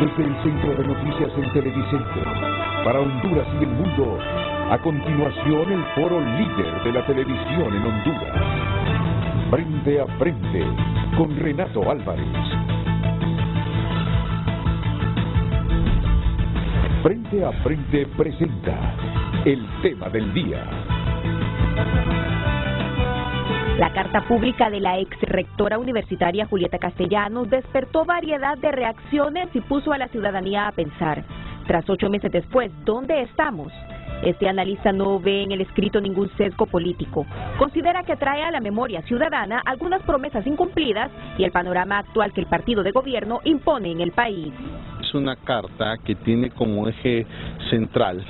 Desde el Centro de Noticias en Televicentro, para Honduras y el mundo, a continuación el foro líder de la televisión en Honduras. Frente a Frente, con Renato Álvarez. Frente a Frente presenta el tema del día. La carta pública de la ex rectora universitaria Julieta Castellanos despertó variedad de reacciones y puso a la ciudadanía a pensar. Tras 8 meses después, ¿dónde estamos? Este analista no ve en el escrito ningún sesgo político. Considera que trae a la memoria ciudadana algunas promesas incumplidas y el panorama actual que el partido de gobierno impone en el país. Es una carta que tiene como eje central,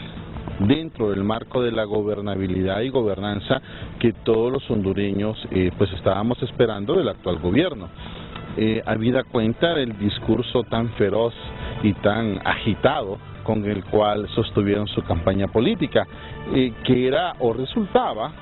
dentro del marco de la gobernabilidad y gobernanza que todos los hondureños pues estábamos esperando del actual gobierno. Habida cuenta del discurso tan feroz y tan agitado con el cual sostuvieron su campaña política, que era o resultaba,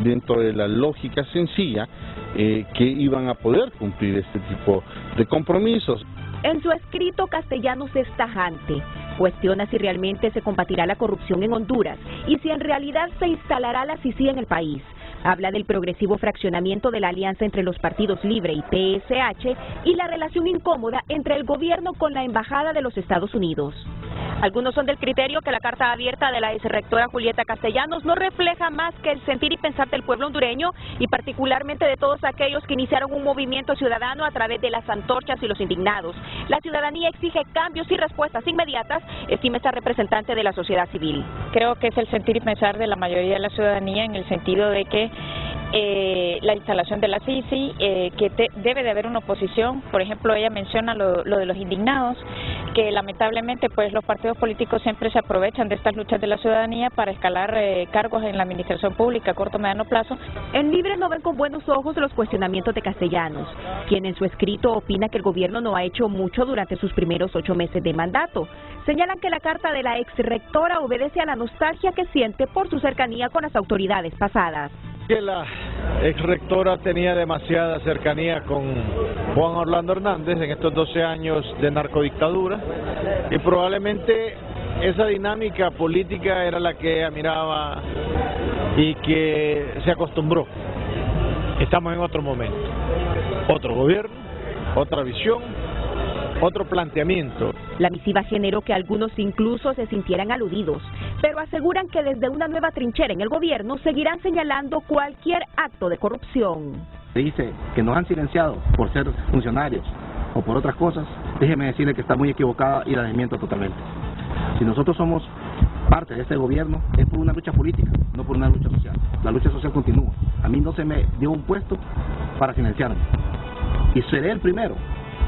dentro de la lógica sencilla, que iban a poder cumplir este tipo de compromisos. En su escrito, Castellanos es tajante. Cuestiona si realmente se combatirá la corrupción en Honduras y si en realidad se instalará la CICIG en el país. Habla del progresivo fraccionamiento de la alianza entre los partidos Libre y PSH y la relación incómoda entre el gobierno con la Embajada de los Estados Unidos. Algunos son del criterio que la carta abierta de la exrectora Julieta Castellanos no refleja más que el sentir y pensar del pueblo hondureño y particularmente de todos aquellos que iniciaron un movimiento ciudadano a través de las antorchas y los indignados. La ciudadanía exige cambios y respuestas inmediatas, estima esta representante de la sociedad civil. Creo que es el sentir y pensar de la mayoría de la ciudadanía en el sentido de que la instalación de la CICIG, que debe de haber una oposición. Por ejemplo, ella menciona lo de los indignados, que lamentablemente pues los partidos políticos siempre se aprovechan de estas luchas de la ciudadanía para escalar cargos en la administración pública a corto o mediano plazo. En Libre no ven con buenos ojos los cuestionamientos de Castellanos, quien en su escrito opina que el gobierno no ha hecho mucho durante sus primeros 8 meses de mandato. Señalan que la carta de la ex rectora obedece a la nostalgia que siente por su cercanía con las autoridades pasadas. Que la ex rectora tenía demasiada cercanía con Juan Orlando Hernández en estos 12 años de narcodictadura y probablemente esa dinámica política era la que ella miraba y que se acostumbró. Estamos en otro momento, otro gobierno, otra visión, otro planteamiento. La misiva generó que algunos incluso se sintieran aludidos, pero aseguran que desde una nueva trinchera en el gobierno seguirán señalando cualquier acto de corrupción. Se dice que nos han silenciado por ser funcionarios o por otras cosas. Déjeme decirle que está muy equivocada y la desmiento totalmente. Si nosotros somos parte de este gobierno es por una lucha política, no por una lucha social. La lucha social continúa. A mí no se me dio un puesto para silenciarme y seré el primero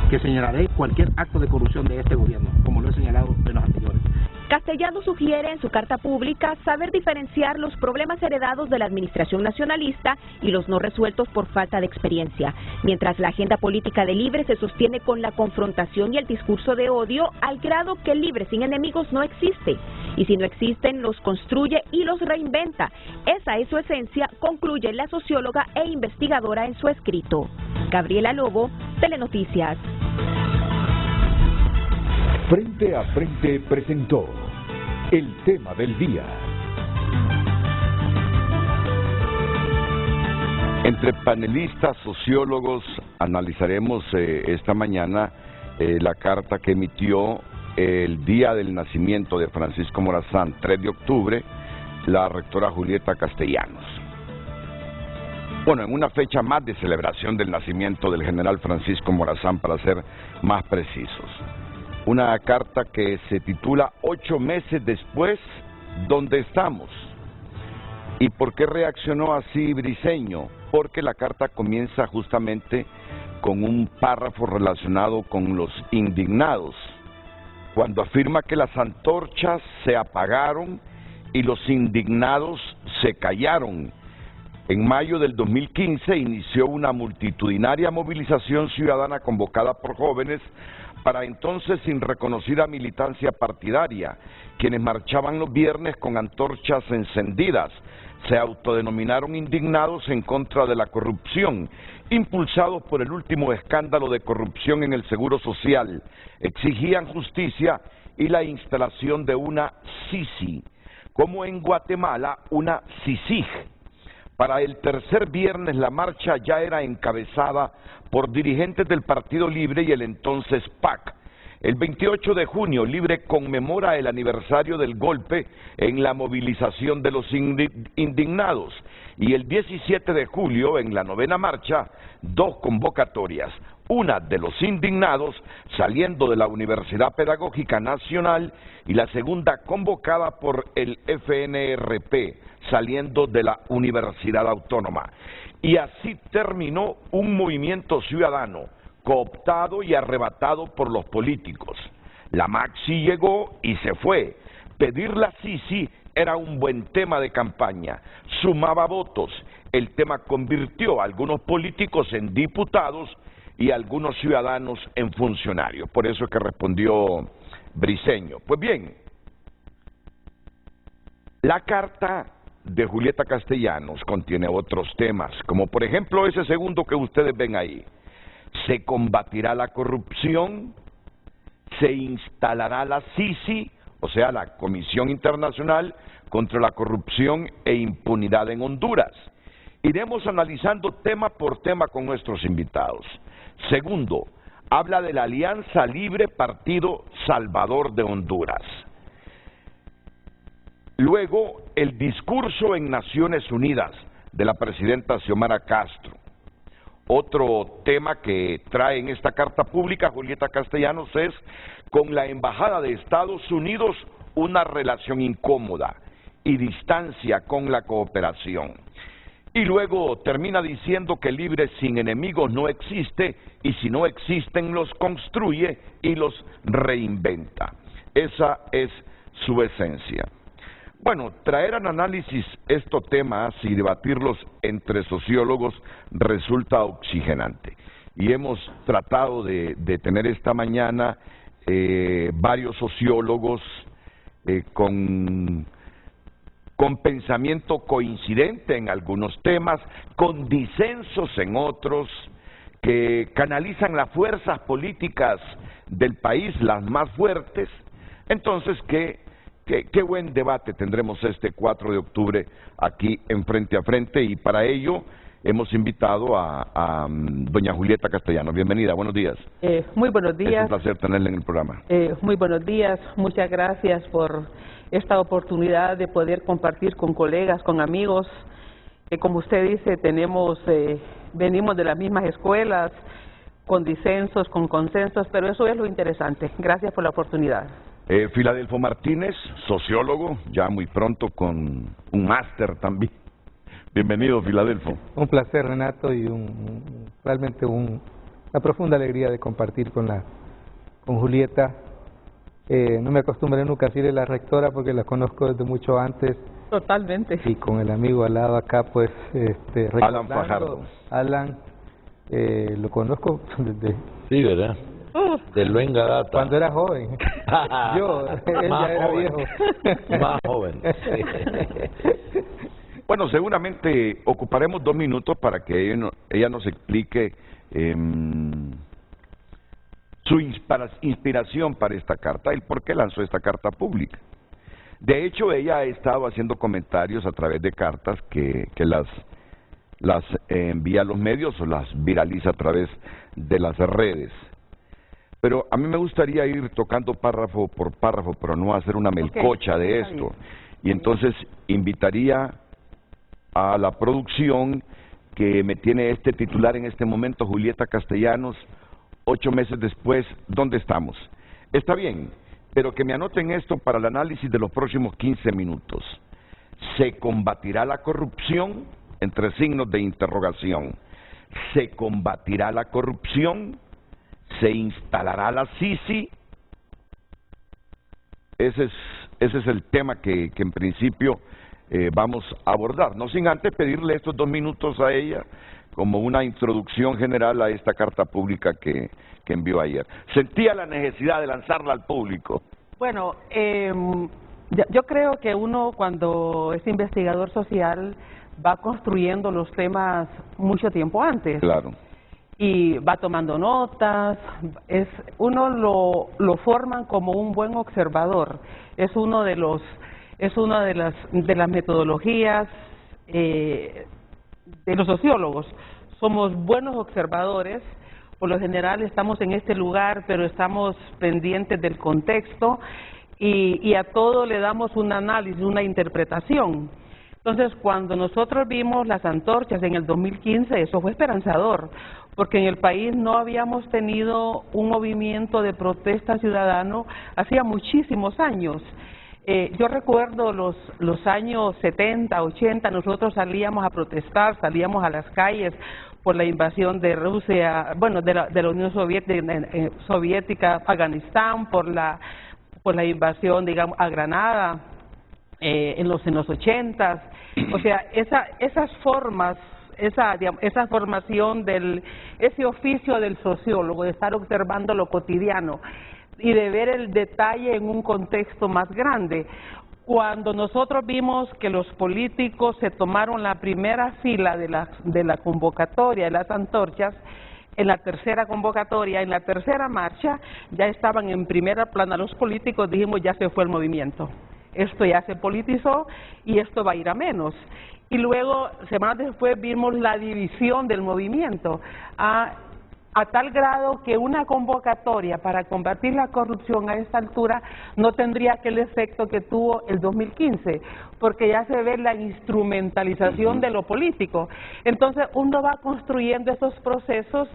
que señalaré cualquier acto de corrupción de este gobierno, como lo he señalado en los anteriores. Castellanos sugiere en su carta pública saber diferenciar los problemas heredados de la administración nacionalista y los no resueltos por falta de experiencia, mientras la agenda política de Libre se sostiene con la confrontación y el discurso de odio al grado que Libre sin enemigos no existe, y si no existen los construye y los reinventa. Esa es su esencia, concluye la socióloga e investigadora en su escrito. Gabriela Lobo, Telenoticias. Frente a Frente presentó el tema del día. Entre panelistas, sociólogos, analizaremos esta mañana la carta que emitió el día del nacimiento de Francisco Morazán, 3 de octubre, la rectora Julieta Castellanos. Bueno, en una fecha más de celebración del nacimiento del general Francisco Morazán, para ser más precisos. Una carta que se titula 8 meses después, ¿dónde estamos? ¿Y por qué reaccionó así Briceño? Porque la carta comienza justamente con un párrafo relacionado con los indignados, cuando afirma que las antorchas se apagaron y los indignados se callaron. En mayo del 2015 inició una multitudinaria movilización ciudadana convocada por jóvenes para entonces sin reconocida militancia partidaria, quienes marchaban los viernes con antorchas encendidas. Se autodenominaron indignados en contra de la corrupción, impulsados por el último escándalo de corrupción en el Seguro Social. Exigían justicia y la instalación de una CICI, como en Guatemala una CICIG. Para el tercer viernes la marcha ya era encabezada por dirigentes del Partido Libre y el entonces PAC. El 28 de junio, Libre conmemora el aniversario del golpe en la movilización de los indignados. Y el 17 de julio, en la novena marcha, dos convocatorias. Una de los indignados saliendo de la Universidad Pedagógica Nacional y la segunda convocada por el FNRP, saliendo de la Universidad Autónoma. Y así terminó un movimiento ciudadano cooptado y arrebatado por los políticos. La Maxi llegó y se fue. Pedir la CICI era un buen tema de campaña, sumaba votos. El tema convirtió a algunos políticos en diputados y a algunos ciudadanos en funcionarios. Por eso es que respondió Briceño. Pues bien, la carta de Julieta Castellanos contiene otros temas, como por ejemplo ese segundo que ustedes ven ahí. Se combatirá la corrupción, se instalará la CICI, o sea, la Comisión Internacional contra la Corrupción e Impunidad en Honduras. Iremos analizando tema por tema con nuestros invitados. Segundo, habla de la Alianza Libre Partido Salvador de Honduras. Luego, el discurso en Naciones Unidas de la presidenta Xiomara Castro. Otro tema que trae en esta carta pública Julieta Castellanos es con la Embajada de Estados Unidos una relación incómoda y distancia con la cooperación. Y luego termina diciendo que Libre sin enemigos no existe y si no existen los construye y los reinventa. Esa es su esencia. Bueno, traer al análisis estos temas y debatirlos entre sociólogos resulta oxigenante. Y hemos tratado de tener esta mañana varios sociólogos con pensamiento coincidente en algunos temas, con disensos en otros, que canalizan las fuerzas políticas del país, las más fuertes. Entonces, Qué buen debate tendremos este 4 de octubre aquí en Frente a Frente, y para ello hemos invitado a doña Julieta Castellanos. Bienvenida, buenos días. Muy buenos días. Es un placer tenerla en el programa. Muy buenos días, muchas gracias por esta oportunidad de poder compartir con colegas, con amigos. Como usted dice, venimos de las mismas escuelas, con disensos, con consensos, pero eso es lo interesante. Gracias por la oportunidad. Filadelfo Martínez, sociólogo, ya muy pronto con un máster también. Bienvenido, Filadelfo. Un placer, Renato, y realmente una profunda alegría de compartir con Julieta. No me acostumbré nunca a decirle la rectora porque la conozco desde mucho antes. Totalmente. Y con el amigo al lado acá, pues, Alan Fajardo. Alan, lo conozco desde... Sí, ¿verdad? De Luenga Data. Cuando era joven. Yo, él ya era viejo. Más joven. Bueno, seguramente ocuparemos 2 minutos para que ella nos explique su inspiración para esta carta, el por qué lanzó esta carta pública. De hecho, ella ha estado haciendo comentarios a través de cartas que las envía a los medios o las viraliza a través de las redes. Pero a mí me gustaría ir tocando párrafo por párrafo, pero no hacer una melcocha de esto. Y entonces invitaría a la producción que me tiene este titular en este momento, Julieta Castellanos, 8 meses después, ¿dónde estamos? Está bien, pero que me anoten esto para el análisis de los próximos 15 minutos. ¿Se combatirá la corrupción? Entre signos de interrogación. ¿Se combatirá la corrupción? ¿Se instalará la CICI? Ese es el tema que en principio vamos a abordar. No sin antes pedirle estos 2 minutos a ella como una introducción general a esta carta pública que envió ayer. Sentía la necesidad de lanzarla al público. Bueno, yo creo que uno cuando es investigador social va construyendo los temas mucho tiempo antes. Claro. Y va tomando notas, uno lo forman como un buen observador. Es una de las metodologías de los sociólogos. Somos buenos observadores. Por lo general estamos en este lugar, pero estamos pendientes del contexto y a todo le damos un análisis, una interpretación. Entonces, cuando nosotros vimos las antorchas en el 2015, eso fue esperanzador, porque en el país no habíamos tenido un movimiento de protesta ciudadano hacía muchísimos años. Yo recuerdo los años 70, 80, nosotros salíamos a protestar, salíamos a las calles por la invasión de Rusia, bueno, de la Unión Soviética, Afganistán, por la invasión, digamos, a Granada en los 80s. O sea, esas formas, esa formación ese oficio del sociólogo, de estar observando lo cotidiano y de ver el detalle en un contexto más grande. Cuando nosotros vimos que los políticos se tomaron la primera fila de la convocatoria de las antorchas, en la tercera convocatoria, en la tercera marcha, ya estaban en primera plana los políticos, dijimos ya se fue el movimiento. Esto ya se politizó y esto va a ir a menos. Y luego, semanas después, vimos la división del movimiento, a tal grado que una convocatoria para combatir la corrupción a esta altura no tendría aquel efecto que tuvo el 2015, porque ya se ve la instrumentalización de lo político. Entonces uno va construyendo esos procesos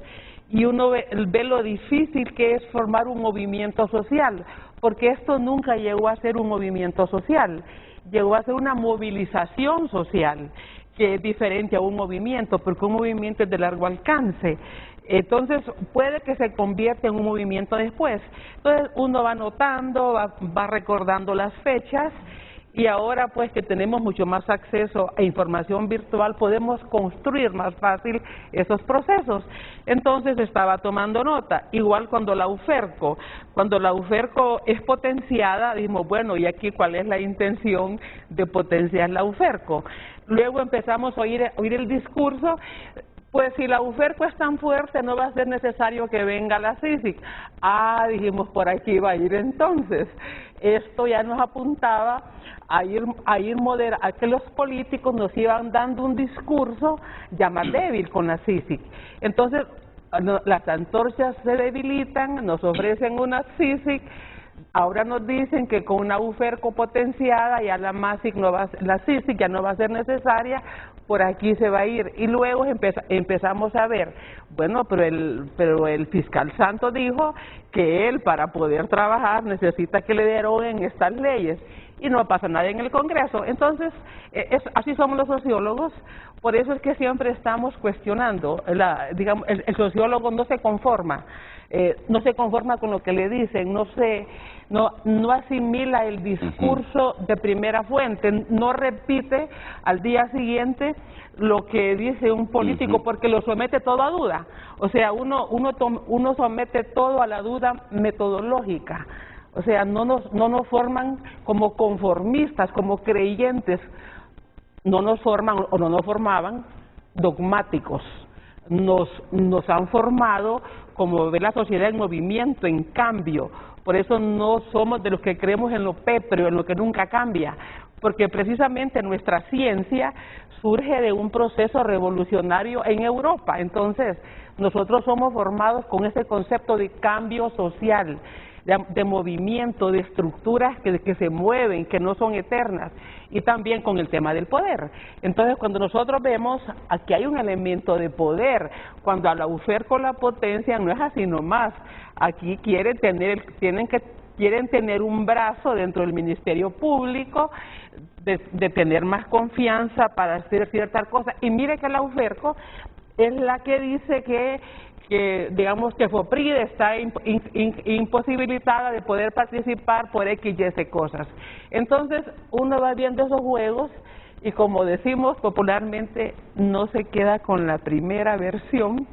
y uno ve lo difícil que es formar un movimiento social, porque esto nunca llegó a ser un movimiento social, llegó a ser una movilización social, que es diferente a un movimiento, porque un movimiento es de largo alcance. Entonces puede que se convierta en un movimiento después. Entonces uno va notando, va recordando las fechas, y ahora pues que tenemos mucho más acceso a información virtual, podemos construir más fácil esos procesos. Entonces estaba tomando nota, igual cuando la UFERCO es potenciada, dijimos, bueno, ¿y aquí cuál es la intención de potenciar la UFERCO? Luego empezamos a oír el discurso, pues si la UFERCO es tan fuerte, no va a ser necesario que venga la CICIG. Dijimos, por aquí va a ir entonces. Esto ya nos apuntaba a que los políticos nos iban dando un discurso ya más débil con la CICIG. Entonces, las antorchas se debilitan, nos ofrecen una CICIG. Ahora nos dicen que con una UFERCO potenciada ya la CICIG ya no va a ser necesaria, por aquí se va a ir. Y luego empezamos a ver, bueno, pero el fiscal Santo dijo que él para poder trabajar necesita que le deroguen estas leyes y no pasa nada en el Congreso. Entonces, así somos los sociólogos, por eso es que siempre estamos cuestionando. El sociólogo no se conforma con lo que le dicen, no asimila el discurso de primera fuente, no repite al día siguiente lo que dice un político, porque lo somete todo a duda. O sea, uno somete todo a la duda metodológica. O sea, no nos forman como conformistas, como creyentes, no nos forman o no nos formaban dogmáticos. Nos han formado como ve la sociedad en movimiento, en cambio. Por eso no somos de los que creemos en lo pétreo, en lo que nunca cambia, porque precisamente nuestra ciencia surge de un proceso revolucionario en Europa. Entonces, nosotros somos formados con ese concepto de cambio social, de movimiento, de estructuras que se mueven, que no son eternas, y también con el tema del poder. Entonces, cuando nosotros vemos, aquí hay un elemento de poder, cuando a la UFERCO la potencia no es así nomás, aquí quieren tener un brazo dentro del Ministerio Público, de tener más confianza para hacer ciertas cosas. Y mire que la UFERCO es la que dice que digamos que FOPRIDE está imposibilitada de poder participar por X y S cosas. Entonces uno va viendo esos juegos y como decimos popularmente, no se queda con la primera versión,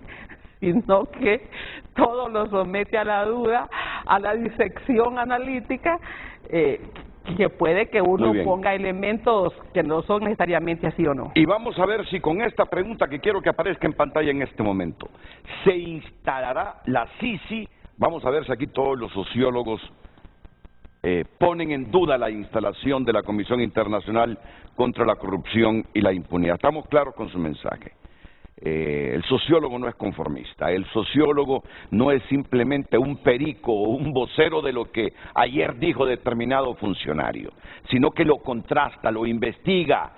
sino que todo lo somete a la duda, a la disección analítica, que puede que uno ponga elementos que no son necesariamente así o no. Y vamos a ver si con esta pregunta que quiero que aparezca en pantalla en este momento, ¿se instalará la Sisi? Vamos a ver si aquí todos los sociólogos ponen en duda la instalación de la Comisión Internacional contra la Corrupción y la Impunidad. Estamos claros con su mensaje. El sociólogo no es conformista, el sociólogo no es simplemente un perico o un vocero de lo que ayer dijo determinado funcionario, sino que lo contrasta, lo investiga,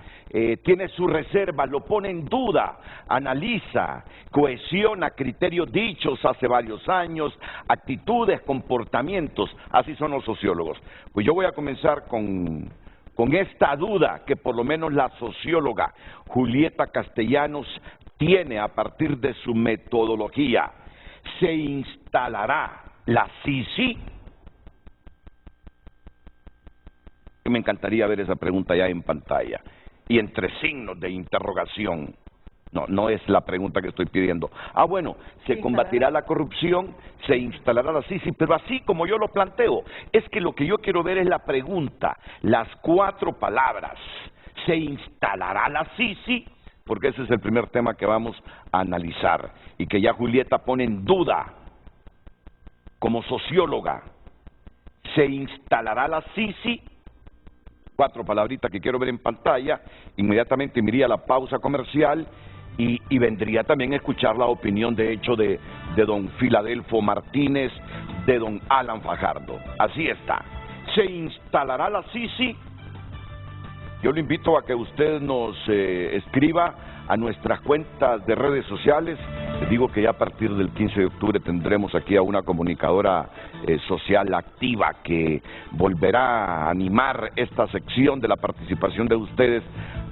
tiene sus reservas, lo pone en duda, analiza, cohesiona criterios dichos hace varios años, actitudes, comportamientos, así son los sociólogos. Pues yo voy a comenzar con esta duda que por lo menos la socióloga Julieta Castellanos tiene a partir de su metodología. ¿Se instalará la Sisi? Me encantaría ver esa pregunta ya en pantalla y entre signos de interrogación. No es la pregunta que estoy pidiendo. Bueno, se combatirá la corrupción, se instalará la Sisi, pero así como yo lo planteo, es que lo que yo quiero ver es la pregunta, las 4 palabras. ¿Se instalará la Sisi? Porque ese es el primer tema que vamos a analizar y que ya Julieta pone en duda como socióloga. ¿Se instalará la Sisi? 4 palabritas que quiero ver en pantalla. Inmediatamente me iría a la pausa comercial y vendría también a escuchar la opinión de hecho de don Filadelfo Martínez, de don Alan Fajardo. Así está. ¿Se instalará la Sisi? Yo le invito a que usted nos escriba a nuestras cuentas de redes sociales. Les digo que ya a partir del 15 de octubre tendremos aquí a una comunicadora social activa que volverá a animar esta sección de la participación de ustedes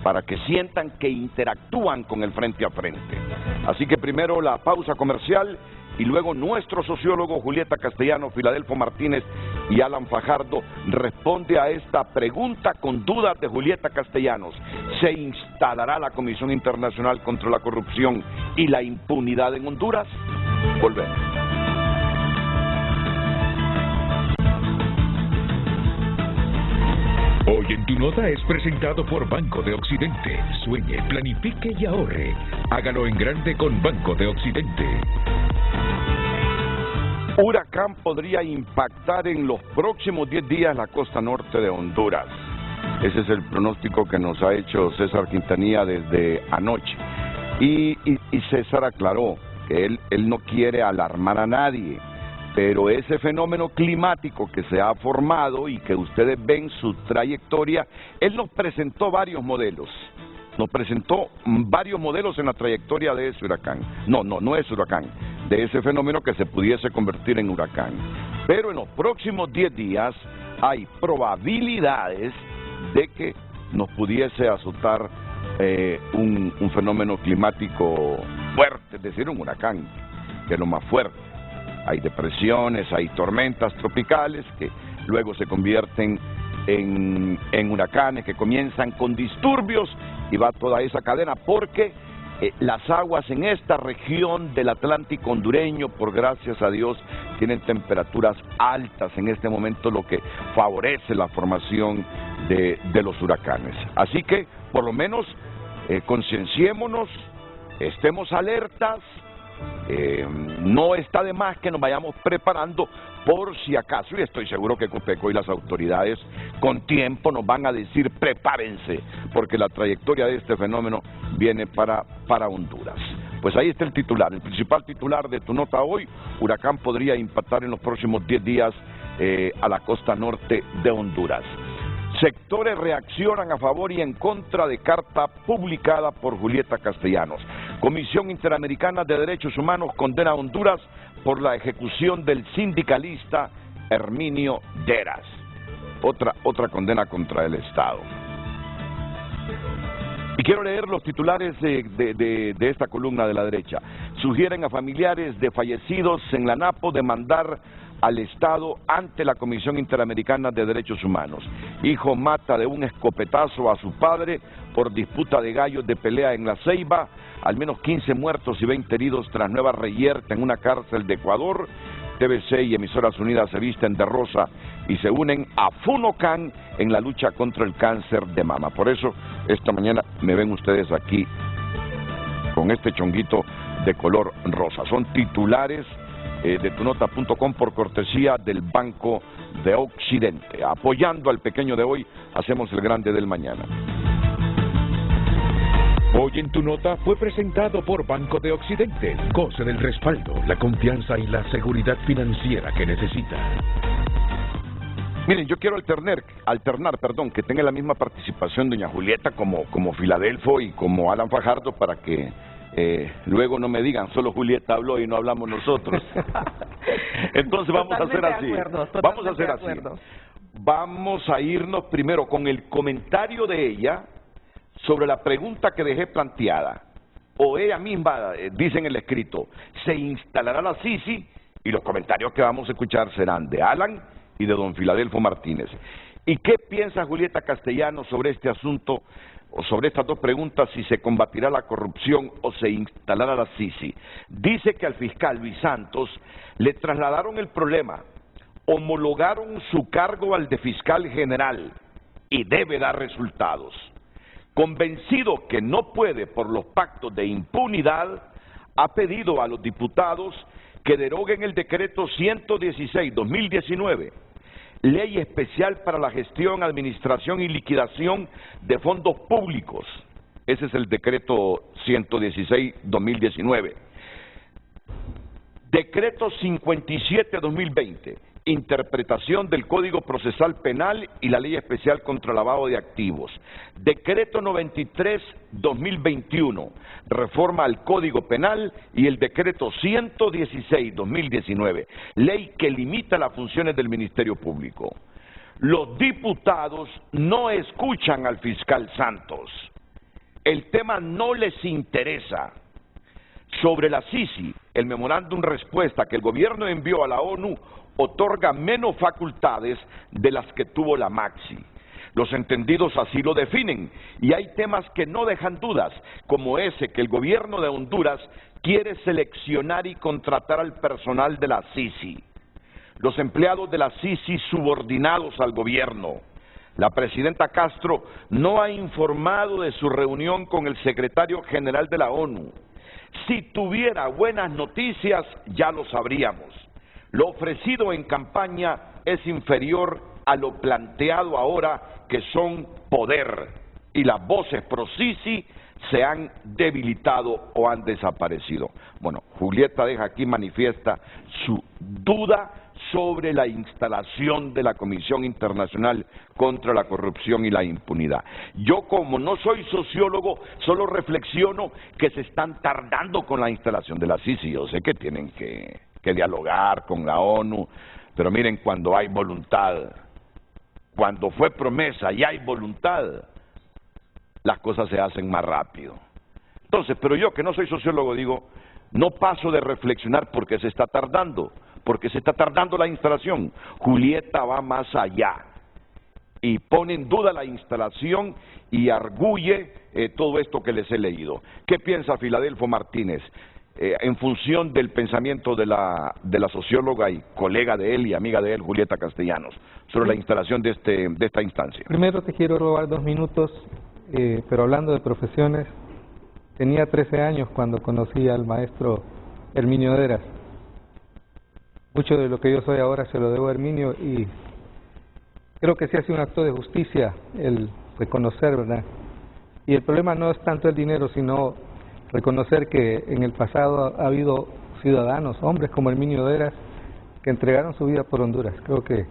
para que sientan que interactúan con el frente a frente. Así que primero la pausa comercial y luego nuestro sociólogo Julieta Castellanos, Filadelfo Martínez y Alan Fajardo responde a esta pregunta con dudas de Julieta Castellanos. ¿Se instalará la Comisión Internacional contra la Corrupción y la Impunidad en Honduras? Volvemos. Hoy en Tu Nota es presentado por Banco de Occidente. Sueñe, planifique y ahorre. Hágalo en grande con Banco de Occidente. Huracán podría impactar en los próximos 10 días la costa norte de Honduras. Ese es el pronóstico que nos ha hecho César Quintanilla desde anoche. Y César aclaró que él no quiere alarmar a nadie, pero ese fenómeno climático que se ha formado y que ustedes ven su trayectoria, él nos presentó varios modelos. Nos presentó varios modelos en la trayectoria de ese huracán. No es huracán, de ese fenómeno que se pudiese convertir en huracán. Pero en los próximos 10 días hay probabilidades de que nos pudiese azotar un fenómeno climático fuerte, es decir, un huracán, que es lo más fuerte. Hay depresiones, hay tormentas tropicales que luego se convierten en huracanes que comienzan con disturbios y va toda esa cadena porque las aguas en esta región del Atlántico hondureño, por gracias a Dios, tienen temperaturas altas en este momento, lo que favorece la formación de los huracanes. Así que, por lo menos, concienciémonos, estemos alertas. No está de más que nos vayamos preparando por si acaso, y estoy seguro que Copeco y las autoridades con tiempo nos van a decir prepárense, porque la trayectoria de este fenómeno viene para Honduras. Pues ahí está el titular, el principal titular de Tu Nota hoy: huracán podría impactar en los próximos 10 días a la costa norte de Honduras. Sectores reaccionan a favor y en contra de carta publicada por Julieta Castellanos. Comisión Interamericana de Derechos Humanos condena a Honduras por la ejecución del sindicalista Herminio Lleras. Otra condena contra el Estado. Y quiero leer los titulares de esta columna de la derecha. Sugieren a familiares de fallecidos en la Napo demandar al Estado ante la Comisión Interamericana de Derechos Humanos. Hijo mata de un escopetazo a su padre por disputa de gallos de pelea en La Ceiba. Al menos 15 muertos y 20 heridos tras nueva reyerta en una cárcel de Ecuador. TVC y Emisoras Unidas se visten de rosa y se unen a Funocan en la lucha contra el cáncer de mama. Por eso, esta mañana me ven ustedes aquí con este chonguito de color rosa. Son titulares de tunota.com por cortesía del Banco de Occidente. Apoyando al pequeño de hoy, hacemos el grande del mañana. Hoy en Tu Nota fue presentado por Banco de Occidente. Goce del respaldo, la confianza y la seguridad financiera que necesita. Miren, yo quiero alternar, que tenga la misma participación doña Julieta como Filadelfo y como Alan Fajardo, para que luego no me digan, solo Julieta habló y no hablamos nosotros. Entonces vamos a hacer así. Vamos a irnos primero con el comentario de ella sobre la pregunta que dejé planteada, o ella misma dice en el escrito, ¿se instalará la Sisi? Y los comentarios que vamos a escuchar serán de Alan y de don Filadelfo Martínez. ¿Y qué piensa Julieta Castellanos sobre este asunto, o sobre estas dos preguntas, si se combatirá la corrupción o se instalará la Sisi? Dice que al fiscal Luis Santos le trasladaron el problema, homologaron su cargo al de fiscal general y debe dar resultados. Convencido que no puede por los pactos de impunidad, ha pedido a los diputados que deroguen el decreto 116/2019, ley especial para la gestión, administración y liquidación de fondos públicos. Ese es el decreto 116/2019. Decreto 57/2020, interpretación del Código Procesal Penal y la Ley Especial contra Lavado de Activos. Decreto 93/2021, reforma al Código Penal, y el Decreto 116/2019, ley que limita las funciones del Ministerio Público. Los diputados no escuchan al fiscal Santos. El tema no les interesa. Sobre la Sisi, el memorándum respuesta que el gobierno envió a la ONU otorga menos facultades de las que tuvo la Maxi. Los entendidos así lo definen, y hay temas que no dejan dudas, como ese que el gobierno de Honduras quiere seleccionar y contratar al personal de la Sisi. Los empleados de la Sisi subordinados al gobierno. La presidenta Castro no ha informado de su reunión con el secretario general de la ONU. Si tuviera buenas noticias, ya lo sabríamos. Lo ofrecido en campaña es inferior a lo planteado ahora, que son poder, y las voces pro Sisi se han debilitado o han desaparecido. Bueno, Julieta deja aquí manifiesta su duda sobre la instalación de la Comisión Internacional contra la Corrupción y la Impunidad. Yo, como no soy sociólogo, solo reflexiono que se están tardando con la instalación de la Sisi. Yo sé que tienen que dialogar con la ONU, pero miren, cuando hay voluntad, cuando fue promesa y hay voluntad, las cosas se hacen más rápido. Entonces, pero yo, que no soy sociólogo, digo, no paso de reflexionar porque se está tardando la instalación. Julieta va más allá y pone en duda la instalación y arguye todo esto que les he leído. ¿Qué piensa Filadelfo Martínez? En función del pensamiento de la socióloga y colega de él y amiga de él, Julieta Castellanos, sobre la instalación de esta instancia. Primero te quiero robar 2 minutos, pero hablando de profesiones, tenía 13 años cuando conocí al maestro Herminio Deras. Mucho de lo que yo soy ahora se lo debo a Herminio, y creo que sí hace un acto de justicia el reconocer, ¿verdad? Y el problema no es tanto el dinero, sino reconocer que en el pasado ha habido ciudadanos, hombres como Herminio Deras, que entregaron su vida por Honduras. Creo que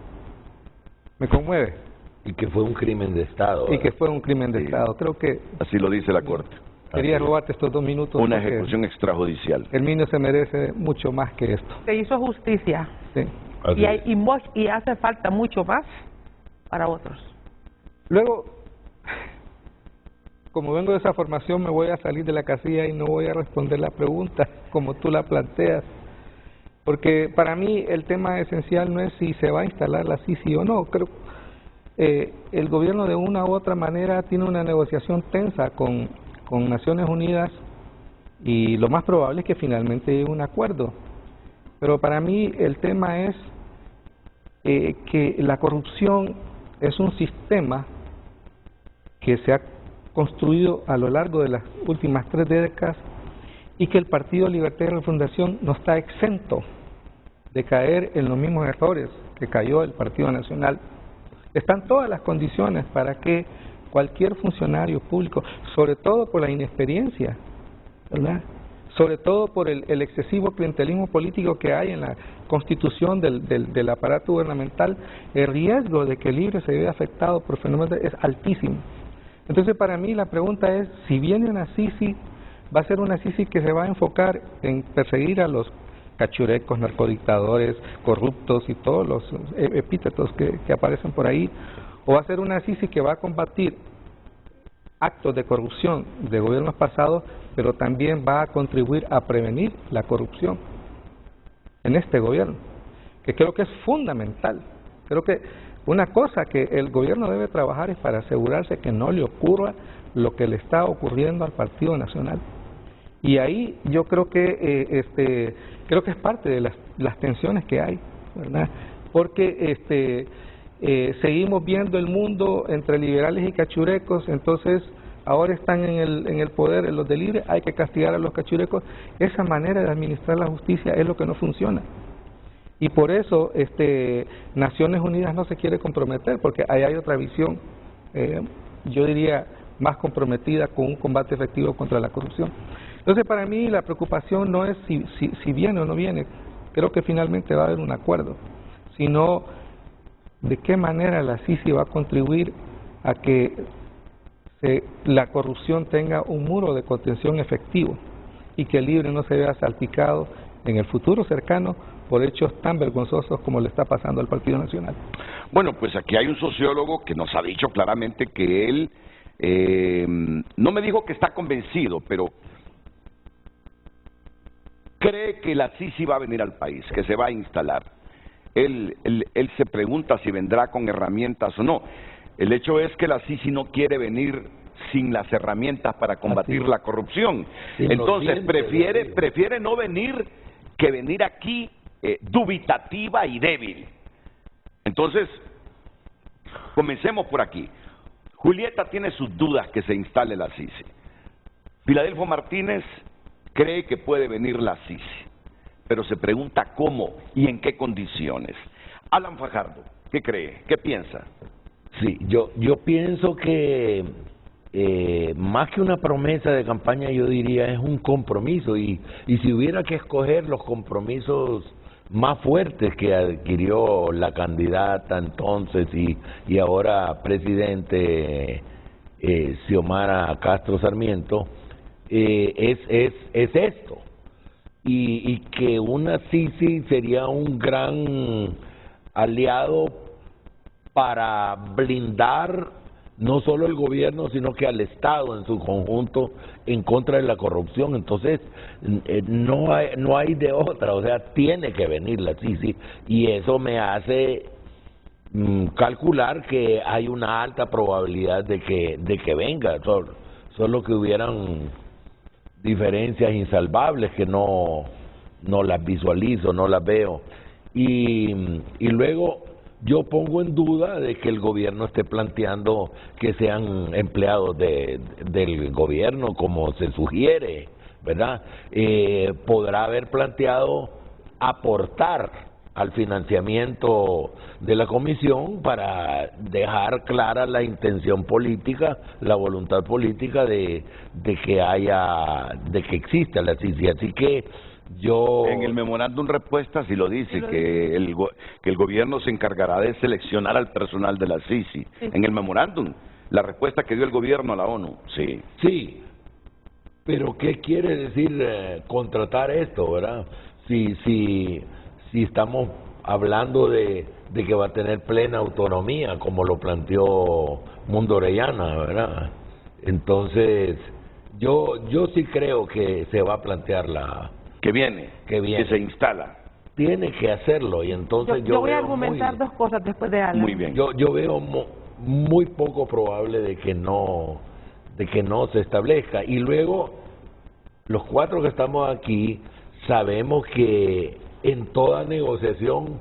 me conmueve. Y que fue un crimen de Estado. Y que fue un crimen de Estado. Creo que así lo dice la Corte. Quería robarte estos 2 minutos. Una ejecución extrajudicial. Herminio se merece mucho más que esto. Se hizo justicia. Sí. Y hace falta mucho más para otros. Luego, como vengo de esa formación, me voy a salir de la casilla y no voy a responder la pregunta como tú la planteas. Porque para mí el tema esencial no es si se va a instalar la Sisi o no. Creo el gobierno de una u otra manera tiene una negociación tensa con Naciones Unidas y lo más probable es que finalmente llegue a un acuerdo. Pero para mí el tema es que la corrupción es un sistema que se ha construido a lo largo de las últimas 3 décadas y que el Partido Libertad y Refundación no está exento de caer en los mismos errores que cayó el Partido Nacional. Están todas las condiciones para que cualquier funcionario público, sobre todo por la inexperiencia, ¿verdad?, sobre todo por el excesivo clientelismo político que hay en la constitución del aparato gubernamental, el riesgo de que el libre se vea afectado por fenómenos es altísimo. Entonces, para mí la pregunta es, si viene una Sisi, va a ser una Sisi que se va a enfocar en perseguir a los cachurecos, narcodictadores, corruptos y todos los epítetos que aparecen por ahí, o va a ser una Sisi que va a combatir actos de corrupción de gobiernos pasados, pero también va a contribuir a prevenir la corrupción en este gobierno, que creo que es fundamental. Creo que una cosa que el gobierno debe trabajar es para asegurarse que no le ocurra lo que le está ocurriendo al Partido Nacional. Y ahí yo creo que es parte de las tensiones que hay, ¿verdad? Porque seguimos viendo el mundo entre liberales y cachurecos, entonces ahora están en el poder los de libre, hay que castigar a los cachurecos. Esa manera de administrar la justicia es lo que no funciona. Y por eso Naciones Unidas no se quiere comprometer, porque ahí hay otra visión, yo diría, más comprometida con un combate efectivo contra la corrupción. Entonces, para mí la preocupación no es si viene o no viene, creo que finalmente va a haber un acuerdo, sino de qué manera la Sisi va a contribuir a que la corrupción tenga un muro de contención efectivo y que el libre no se vea salpicado en el futuro cercano por hechos tan vergonzosos como le está pasando al Partido Nacional. Bueno, pues aquí hay un sociólogo que nos ha dicho claramente que él, no me dijo que está convencido, pero cree que la Sisi va a venir al país, que se va a instalar. Él se pregunta si vendrá con herramientas o no. El hecho es que la Sisi no quiere venir sin las herramientas para combatir la corrupción. Entonces prefiere no venir que venir aquí dubitativa y débil. Entonces, comencemos por aquí. Julieta tiene sus dudas que se instale la Sisi. Filadelfo Martínez cree que puede venir la Sisi, pero se pregunta cómo y en qué condiciones. Alan Fajardo, ¿qué cree? ¿Qué piensa? Sí, yo pienso que más que una promesa de campaña, yo diría es un compromiso, y si hubiera que escoger los compromisos más fuertes que adquirió la candidata entonces y ahora presidente Xiomara Castro Sarmiento, es esto, y que una Sisi sería un gran aliado para blindar no solo el gobierno, sino que al Estado en su conjunto en contra de la corrupción. Entonces, no hay de otra, o sea, tiene que venir la Sisi, y eso me hace calcular que hay una alta probabilidad de que venga, solo que hubieran diferencias insalvables que no las visualizo, no las veo, y luego yo pongo en duda de que el gobierno esté planteando que sean empleados del gobierno como se sugiere, ¿verdad? Podrá haber planteado aportar al financiamiento de la comisión para dejar clara la intención política, la voluntad política de que exista la Sisi. Así que yo... En el memorándum respuesta sí lo dice, que el gobierno se encargará de seleccionar al personal de la Sisi. Sí. En el memorándum, la respuesta que dio el gobierno a la ONU, sí. Sí, pero ¿qué quiere decir contratar esto, verdad? Si estamos hablando de que va a tener plena autonomía, como lo planteó Mundo Orellana, ¿verdad? Entonces, yo sí creo que se va a plantear que se instala. tiene que hacerlo, y entonces yo voy a argumentar dos cosas después de Alan. Muy bien. Yo veo muy poco probable de que no se establezca. Y luego, los cuatro que estamos aquí sabemos que en toda negociación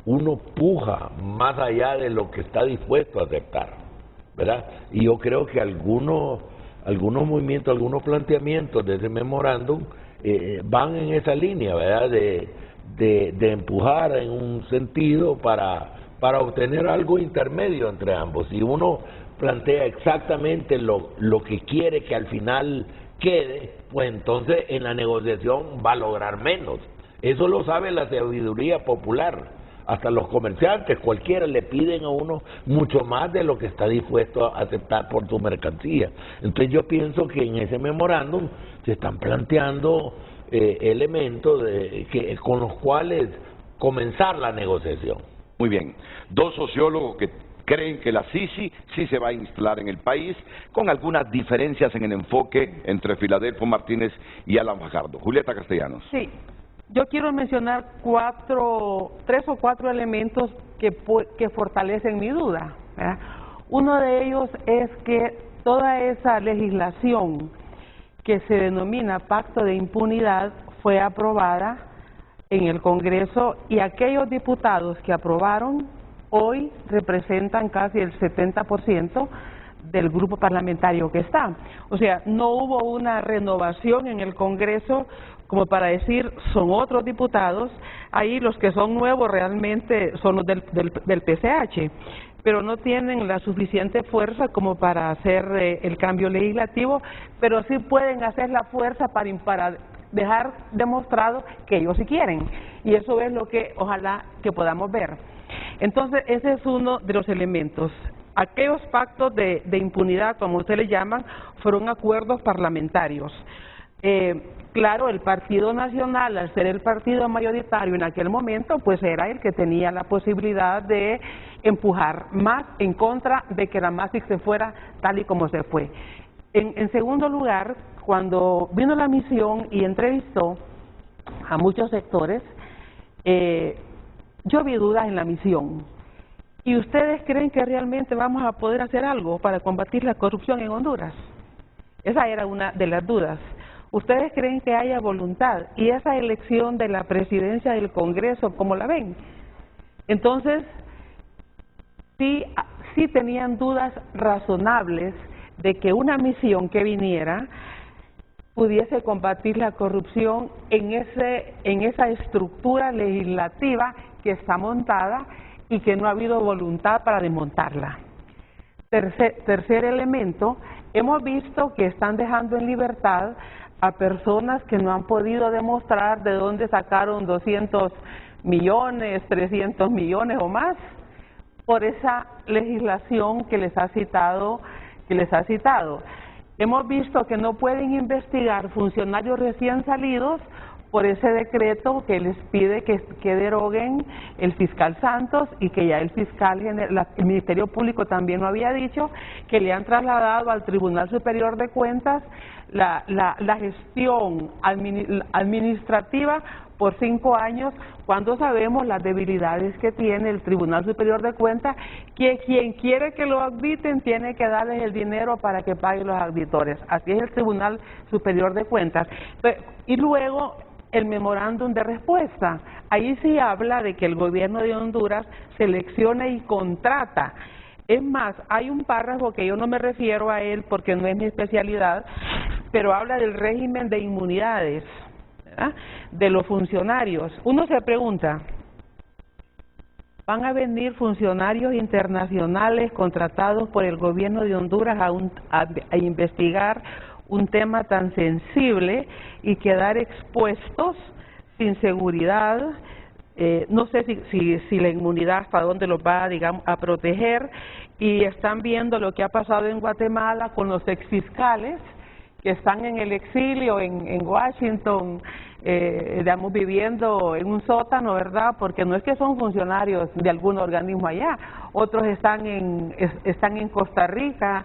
uno puja más allá de lo que está dispuesto a aceptar, ¿verdad? Y yo creo que algunos movimientos, algunos planteamientos de ese memorándum van en esa línea, ¿verdad? De empujar en un sentido para obtener algo intermedio entre ambos. Si uno plantea exactamente lo que quiere que al final quede, pues entonces en la negociación va a lograr menos. Eso lo sabe la sabiduría popular. Hasta los comerciantes, cualquiera, le piden a uno mucho más de lo que está dispuesto a aceptar por su mercancía. Entonces yo pienso que en ese memorándum se están planteando elementos con los cuales comenzar la negociación. Muy bien. Dos sociólogos que creen que la Sisi sí se va a instalar en el país, con algunas diferencias en el enfoque entre Filadelfo Martínez y Alan Fajardo. Julieta Castellanos. Sí. Yo quiero mencionar tres o cuatro elementos que fortalecen mi duda, ¿verdad? Uno de ellos es que toda esa legislación que se denomina Pacto de Impunidad fue aprobada en el Congreso, y aquellos diputados que aprobaron hoy representan casi el 70% del grupo parlamentario que está. O sea, no hubo una renovación en el Congreso como para decir son otros diputados. Ahí los que son nuevos realmente son los del PCH, pero no tienen la suficiente fuerza como para hacer el cambio legislativo, pero sí pueden hacer la fuerza para dejar demostrado que ellos sí quieren, y eso es lo que ojalá que podamos ver. Entonces ese es uno de los elementos. Aquellos pactos de impunidad, como ustedes le llaman, fueron acuerdos parlamentarios. Claro, el Partido Nacional, al ser el partido mayoritario en aquel momento, pues era el que tenía la posibilidad de empujar más en contra de que la MASIC se fuera tal y como se fue. En segundo lugar, cuando vino la misión y entrevistó a muchos sectores, yo vi dudas en la misión. ¿Y ustedes creen que realmente vamos a poder hacer algo para combatir la corrupción en Honduras? Esa era una de las dudas. ¿Ustedes creen que haya voluntad? Y esa elección de la presidencia del Congreso, ¿cómo la ven? Entonces, sí tenían dudas razonables de que una misión que viniera pudiese combatir la corrupción en esa estructura legislativa que está montada y que no ha habido voluntad para desmontarla. Tercer elemento, hemos visto que están dejando en libertad a personas que no han podido demostrar de dónde sacaron 200 millones, 300 millones o más, por esa legislación que les ha citado. Hemos visto que no pueden investigar funcionarios recién salidos por ese decreto que les pide que deroguen el fiscal Santos, y que ya el fiscal general, el Ministerio Público también lo había dicho, que le han trasladado al Tribunal Superior de Cuentas la gestión administrativa por 5 años, cuando sabemos las debilidades que tiene el Tribunal Superior de Cuentas, que quien quiere que lo auditen tiene que darles el dinero para que paguen los auditores. Así es el Tribunal Superior de Cuentas. Y luego el memorándum de respuesta. Ahí sí habla de que el gobierno de Honduras selecciona y contrata. Es más, hay un párrafo que yo no me refiero a él porque no es mi especialidad, pero habla del régimen de inmunidades, ¿verdad?, de los funcionarios. Uno se pregunta, ¿van a venir funcionarios internacionales contratados por el gobierno de Honduras a investigar un tema tan sensible y quedar expuestos sin seguridad? No sé si la inmunidad hasta dónde los va, digamos, a proteger. Y están viendo lo que ha pasado en Guatemala con los exfiscales que están en el exilio en Washington, digamos, viviendo en un sótano, ¿verdad? Porque no es que son funcionarios de algún organismo allá, otros están en Costa Rica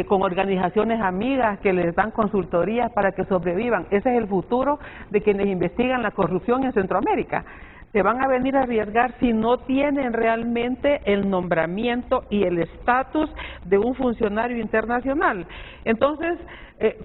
con organizaciones amigas que les dan consultorías para que sobrevivan. Ese es el futuro de quienes investigan la corrupción en Centroamérica. se van a venir a arriesgar si no tienen realmente el nombramiento y el estatus de un funcionario internacional. Entonces,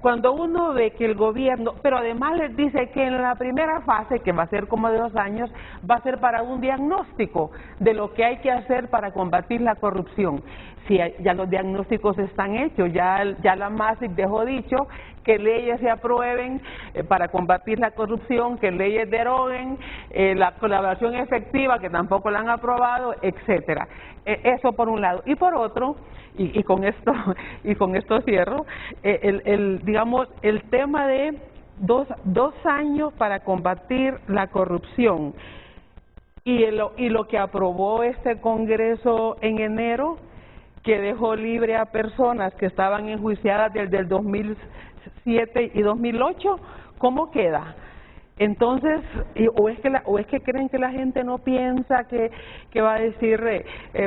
cuando uno ve que el gobierno, pero además les dice que en la primera fase, que va a ser como de 2 años, va a ser para un diagnóstico de lo que hay que hacer para combatir la corrupción. Si ya los diagnósticos están hechos, ya la MASIC dejó dicho que leyes se aprueben para combatir la corrupción, que leyes deroguen, la colaboración efectiva, que tampoco la han aprobado, etcétera. Eso por un lado. Y por otro, y con esto cierro, digamos, el tema de dos años para combatir la corrupción y lo que aprobó este Congreso en enero, que dejó libre a personas que estaban enjuiciadas desde el 2007 y 2008, ¿cómo queda? Entonces, o es que creen que la gente no piensa que va a decir,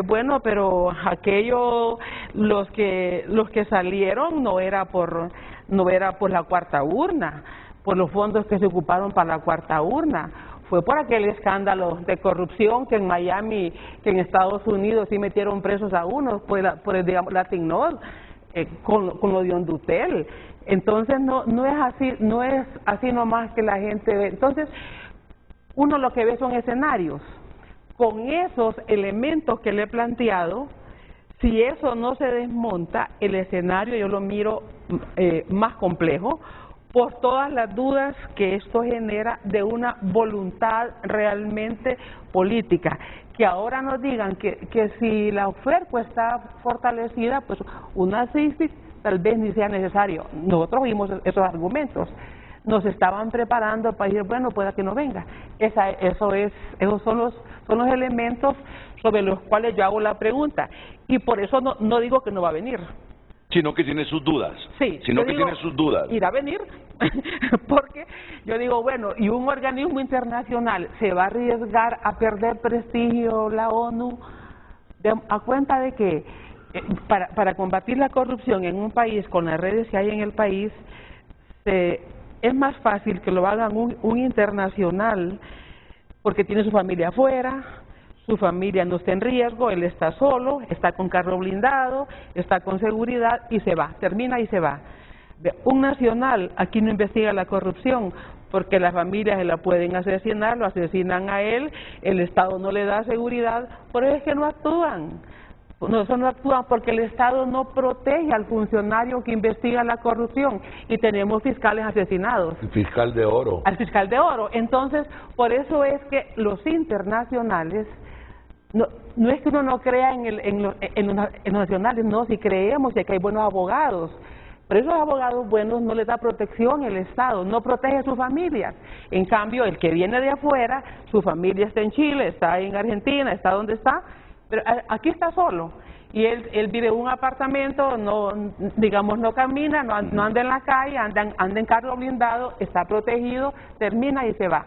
bueno, pero aquellos, los que salieron no era por la cuarta urna, por los fondos que se ocuparon para la cuarta urna, fue por aquel escándalo de corrupción que en Miami, que en Estados Unidos sí metieron presos a unos por digamos, la Tignol, con lo de Hondutel. Entonces no es así nomás que la gente ve. Entonces, uno lo que ve son escenarios. Con esos elementos que le he planteado, si eso no se desmonta, el escenario yo lo miro más complejo, por todas las dudas que esto genera de una voluntad realmente política. Que ahora nos digan que si la FERPO está fortalecida, pues una CICI tal vez ni sea necesario. Nosotros vimos esos argumentos. Nos estaban preparando para decir, bueno, pueda que no venga. Esos son los elementos sobre los cuales yo hago la pregunta. Y por eso no digo que no va a venir. Sino que tiene sus dudas. Sí, sino que tiene sus dudas. ¿Irá a venir? Porque yo digo, bueno, ¿y un organismo internacional se va a arriesgar a perder prestigio la ONU a cuenta de que para combatir la corrupción en un país con las redes que hay en el país es más fácil que lo hagan un internacional porque tiene su familia afuera, su familia no está en riesgo, él está solo, está con carro blindado, está con seguridad y se va, termina y se va. Un nacional aquí no investiga la corrupción porque las familias se la pueden asesinar, lo asesinan a él, el Estado no le da seguridad, por eso es que no actúan. No actúan porque el Estado no protege al funcionario que investiga la corrupción y tenemos fiscales asesinados. El fiscal de oro. Al fiscal de oro. Entonces, por eso es que los internacionales, no es que uno no crea en los nacionales, no, si creemos que hay buenos abogados, pero esos abogados buenos no les da protección el Estado, no protege a sus familias. En cambio, el que viene de afuera, su familia está en Chile, está en Argentina, está donde está, pero aquí está solo. Y él vive en un apartamento, no camina, no anda en la calle, anda en carro blindado, está protegido, termina y se va.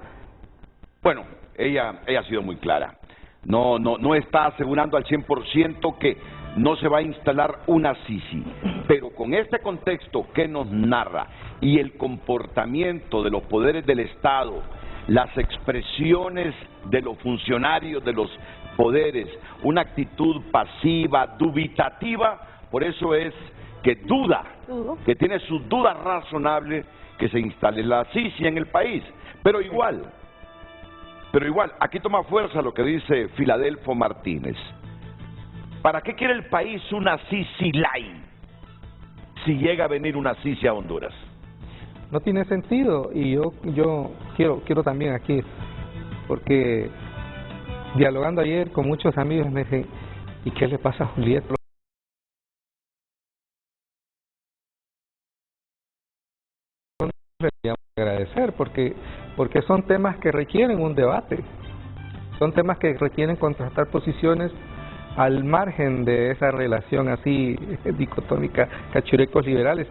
Bueno, ella ha sido muy clara. No está asegurando al 100% que no se va a instalar una CICI, pero con este contexto que nos narra y el comportamiento de los poderes del Estado, las expresiones de los funcionarios de los poderes, una actitud pasiva, dubitativa, por eso es que que tiene sus dudas razonables que se instale la CICI en el país, pero igual, aquí toma fuerza lo que dice Filadelfo Martínez. ¿Para qué quiere el país una CICI light si llega a venir una CICI a Honduras? No tiene sentido, y yo quiero también aquí, porque dialogando ayer con muchos amigos me dicen, ¿y qué le pasa a Julieta? Deberíamos agradecer porque son temas que requieren un debate, son temas que requieren contrastar posiciones al margen de esa relación así dicotómica, cachurecos liberales.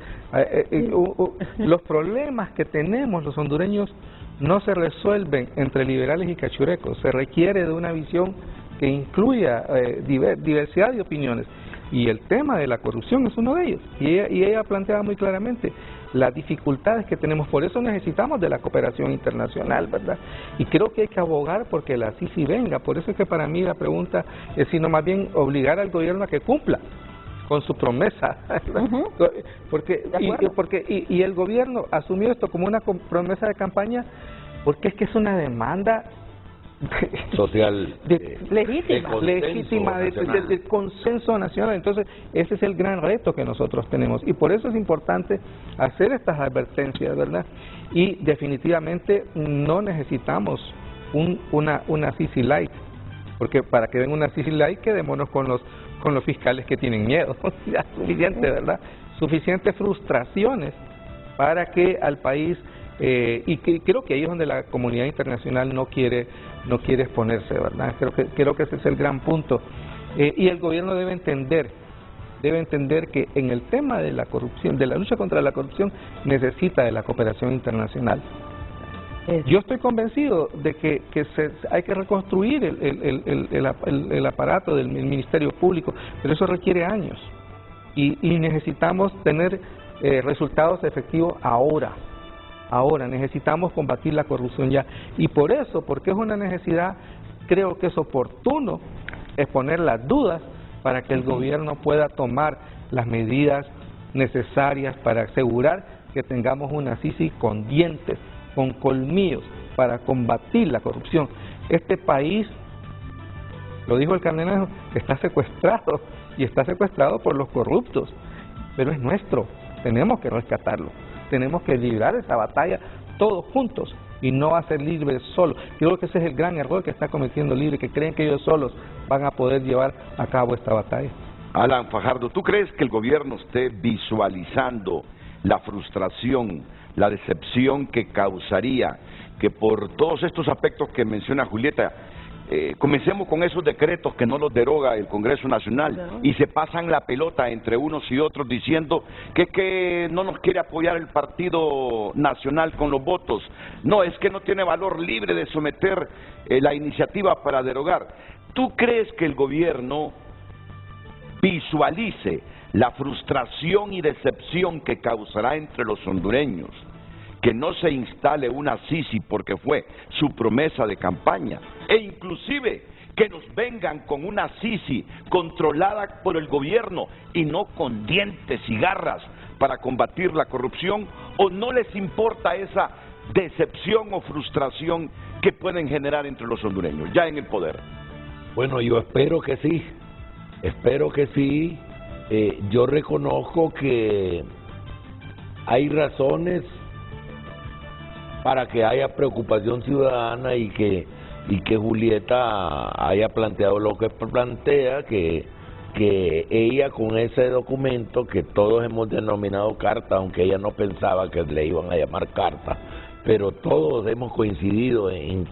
Los problemas que tenemos los hondureños no se resuelven entre liberales y cachurecos, se requiere de una visión que incluya diversidad de opiniones. Y el tema de la corrupción es uno de ellos. Y ella plantea muy claramente las dificultades que tenemos. Por eso necesitamos de la cooperación internacional, ¿verdad? Y creo que hay que abogar porque la CICI venga. Por eso es que para mí la pregunta es sino más bien obligar al gobierno a que cumpla con su promesa. Y el gobierno asumió esto como una promesa de campaña porque es que es una demanda social legítima de consenso nacional. Entonces ese es el gran reto que nosotros tenemos y por eso es importante hacer estas advertencias, ¿verdad? Y definitivamente no necesitamos una CICI Light, porque para que venga una CICI Light quedémonos con los fiscales que tienen miedo. Ya suficiente, ¿verdad? Suficientes frustraciones para que al país creo que ahí es donde la comunidad internacional no quiere exponerse, ¿verdad? Creo que ese es el gran punto. Y el gobierno debe entender que en el tema de la corrupción, de la lucha contra la corrupción, necesita de la cooperación internacional. Yo estoy convencido de que hay que reconstruir el aparato del Ministerio Público, pero eso requiere años y necesitamos tener resultados efectivos ahora. Ahora necesitamos combatir la corrupción ya y por eso, porque es una necesidad, creo que es oportuno exponer las dudas para que el gobierno pueda tomar las medidas necesarias para asegurar que tengamos una CICI con dientes, con colmillos, para combatir la corrupción. Este país, lo dijo el cardenal, está secuestrado y está secuestrado por los corruptos, pero es nuestro, tenemos que rescatarlo. Tenemos que librar esa batalla todos juntos y no va a ser Libre solo. Creo que ese es el gran error que está cometiendo Libre, que creen que ellos solos van a poder llevar a cabo esta batalla. Alan Fajardo, ¿tú crees que el gobierno esté visualizando la frustración, la decepción que causaría que por todos estos aspectos que menciona Julieta, comencemos con esos decretos que no los deroga el Congreso Nacional y se pasan la pelota entre unos y otros diciendo que no nos quiere apoyar el Partido Nacional con los votos? No, es que no tiene valor Libre de someter la iniciativa para derogar. ¿Tú crees que el gobierno visualice la frustración y decepción que causará entre los hondureños que no se instale una CICI porque fue su promesa de campaña, e inclusive que nos vengan con una CICI controlada por el gobierno y no con dientes y garras para combatir la corrupción? ¿O no les importa esa decepción o frustración que pueden generar entre los hondureños ya en el poder? Bueno, yo espero que sí, yo reconozco que hay razones para que haya preocupación ciudadana y que Julieta haya planteado lo que plantea, que ella con ese documento que todos hemos denominado carta, aunque ella no pensaba que le iban a llamar carta, pero todos hemos coincidido en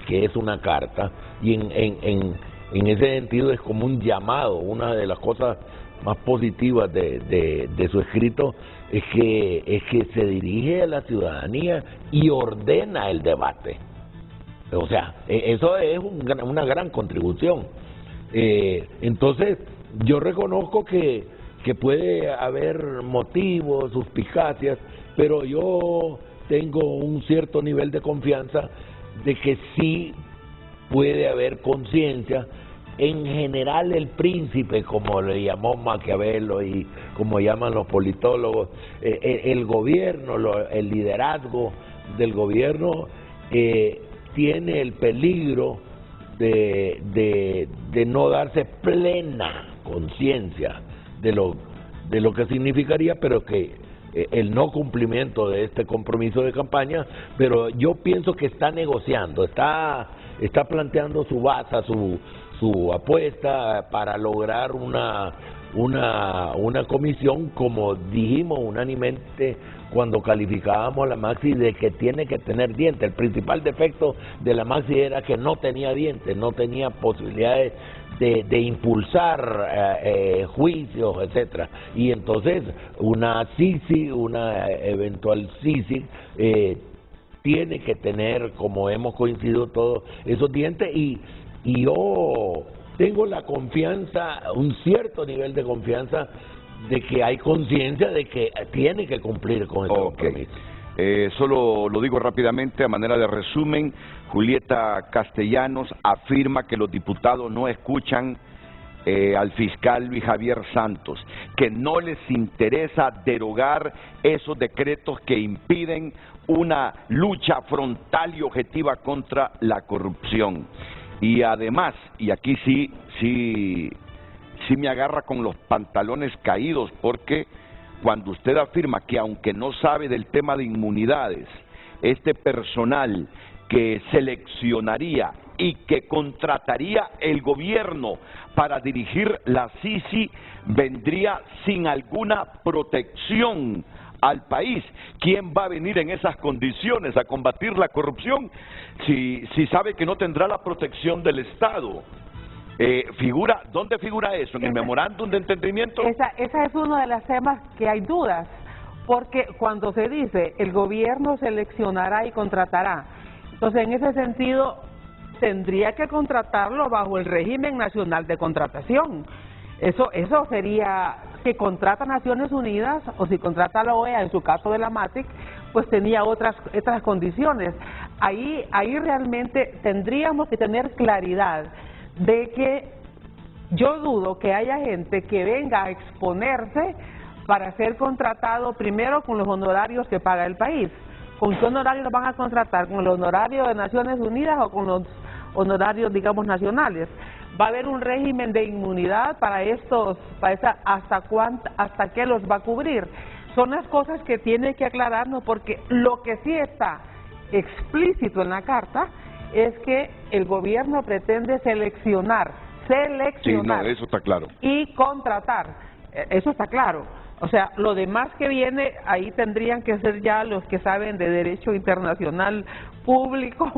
que es una carta y en ese sentido es como un llamado. Una de las cosas más positivas de su escrito es que se dirige a la ciudadanía y ordena el debate. O sea, eso es una gran contribución. Entonces, yo reconozco que puede haber motivos, suspicacias, pero yo tengo un cierto nivel de confianza de que sí puede haber conciencia. En general el príncipe, como le llamó Maquiavelo y como llaman los politólogos, el gobierno, el liderazgo del gobierno tiene el peligro de no darse plena conciencia de lo que significaría, pero que el no cumplimiento de este compromiso de campaña, pero yo pienso que está negociando, está planteando su baza, su apuesta para lograr una comisión, como dijimos unánimemente cuando calificábamos a la Maxi, de que tiene que tener dientes. El principal defecto de la Maxi era que no tenía dientes, no tenía posibilidades de impulsar juicios, etcétera. Y entonces una CICI, una eventual CICI, tiene que tener, como hemos coincidido todos, esos dientes. Y yo tengo la confianza, un cierto nivel de confianza de que hay conciencia de que tiene que cumplir con el compromiso. Solo lo digo rápidamente a manera de resumen. Julieta Castellanos afirma que los diputados no escuchan al fiscal Luis Javier Santos, que no les interesa derogar esos decretos que impiden una lucha frontal y objetiva contra la corrupción. Y además, y aquí sí me agarra con los pantalones caídos, porque cuando usted afirma que aunque no sabe del tema de inmunidades, este personal que seleccionaría y que contrataría el gobierno para dirigir la CICI vendría sin alguna protección al país. ¿Quién va a venir en esas condiciones a combatir la corrupción si sabe que no tendrá la protección del Estado? ¿Dónde figura eso? ¿En el memorándum de entendimiento? Esa es una de las temas que hay dudas, porque cuando se dice el gobierno seleccionará y contratará, entonces en ese sentido tendría que contratarlo bajo el régimen nacional de contratación. Eso sería, que contrata Naciones Unidas o si contrata la OEA, en su caso de la MATIC, pues tenía otras condiciones. Ahí realmente tendríamos que tener claridad de que yo dudo que haya gente que venga a exponerse para ser contratado primero con los honorarios que paga el país. ¿Con qué honorarios lo van a contratar? ¿Con los honorarios de Naciones Unidas o con los honorarios, digamos, nacionales? ¿Va a haber un régimen de inmunidad para hasta qué los va a cubrir? Son las cosas que tiene que aclararnos, porque lo que sí está explícito en la carta es que el gobierno pretende seleccionar Sí, no, eso está claro. Y contratar, eso está claro. O sea, lo demás que viene, ahí tendrían que ser ya los que saben de derecho internacional público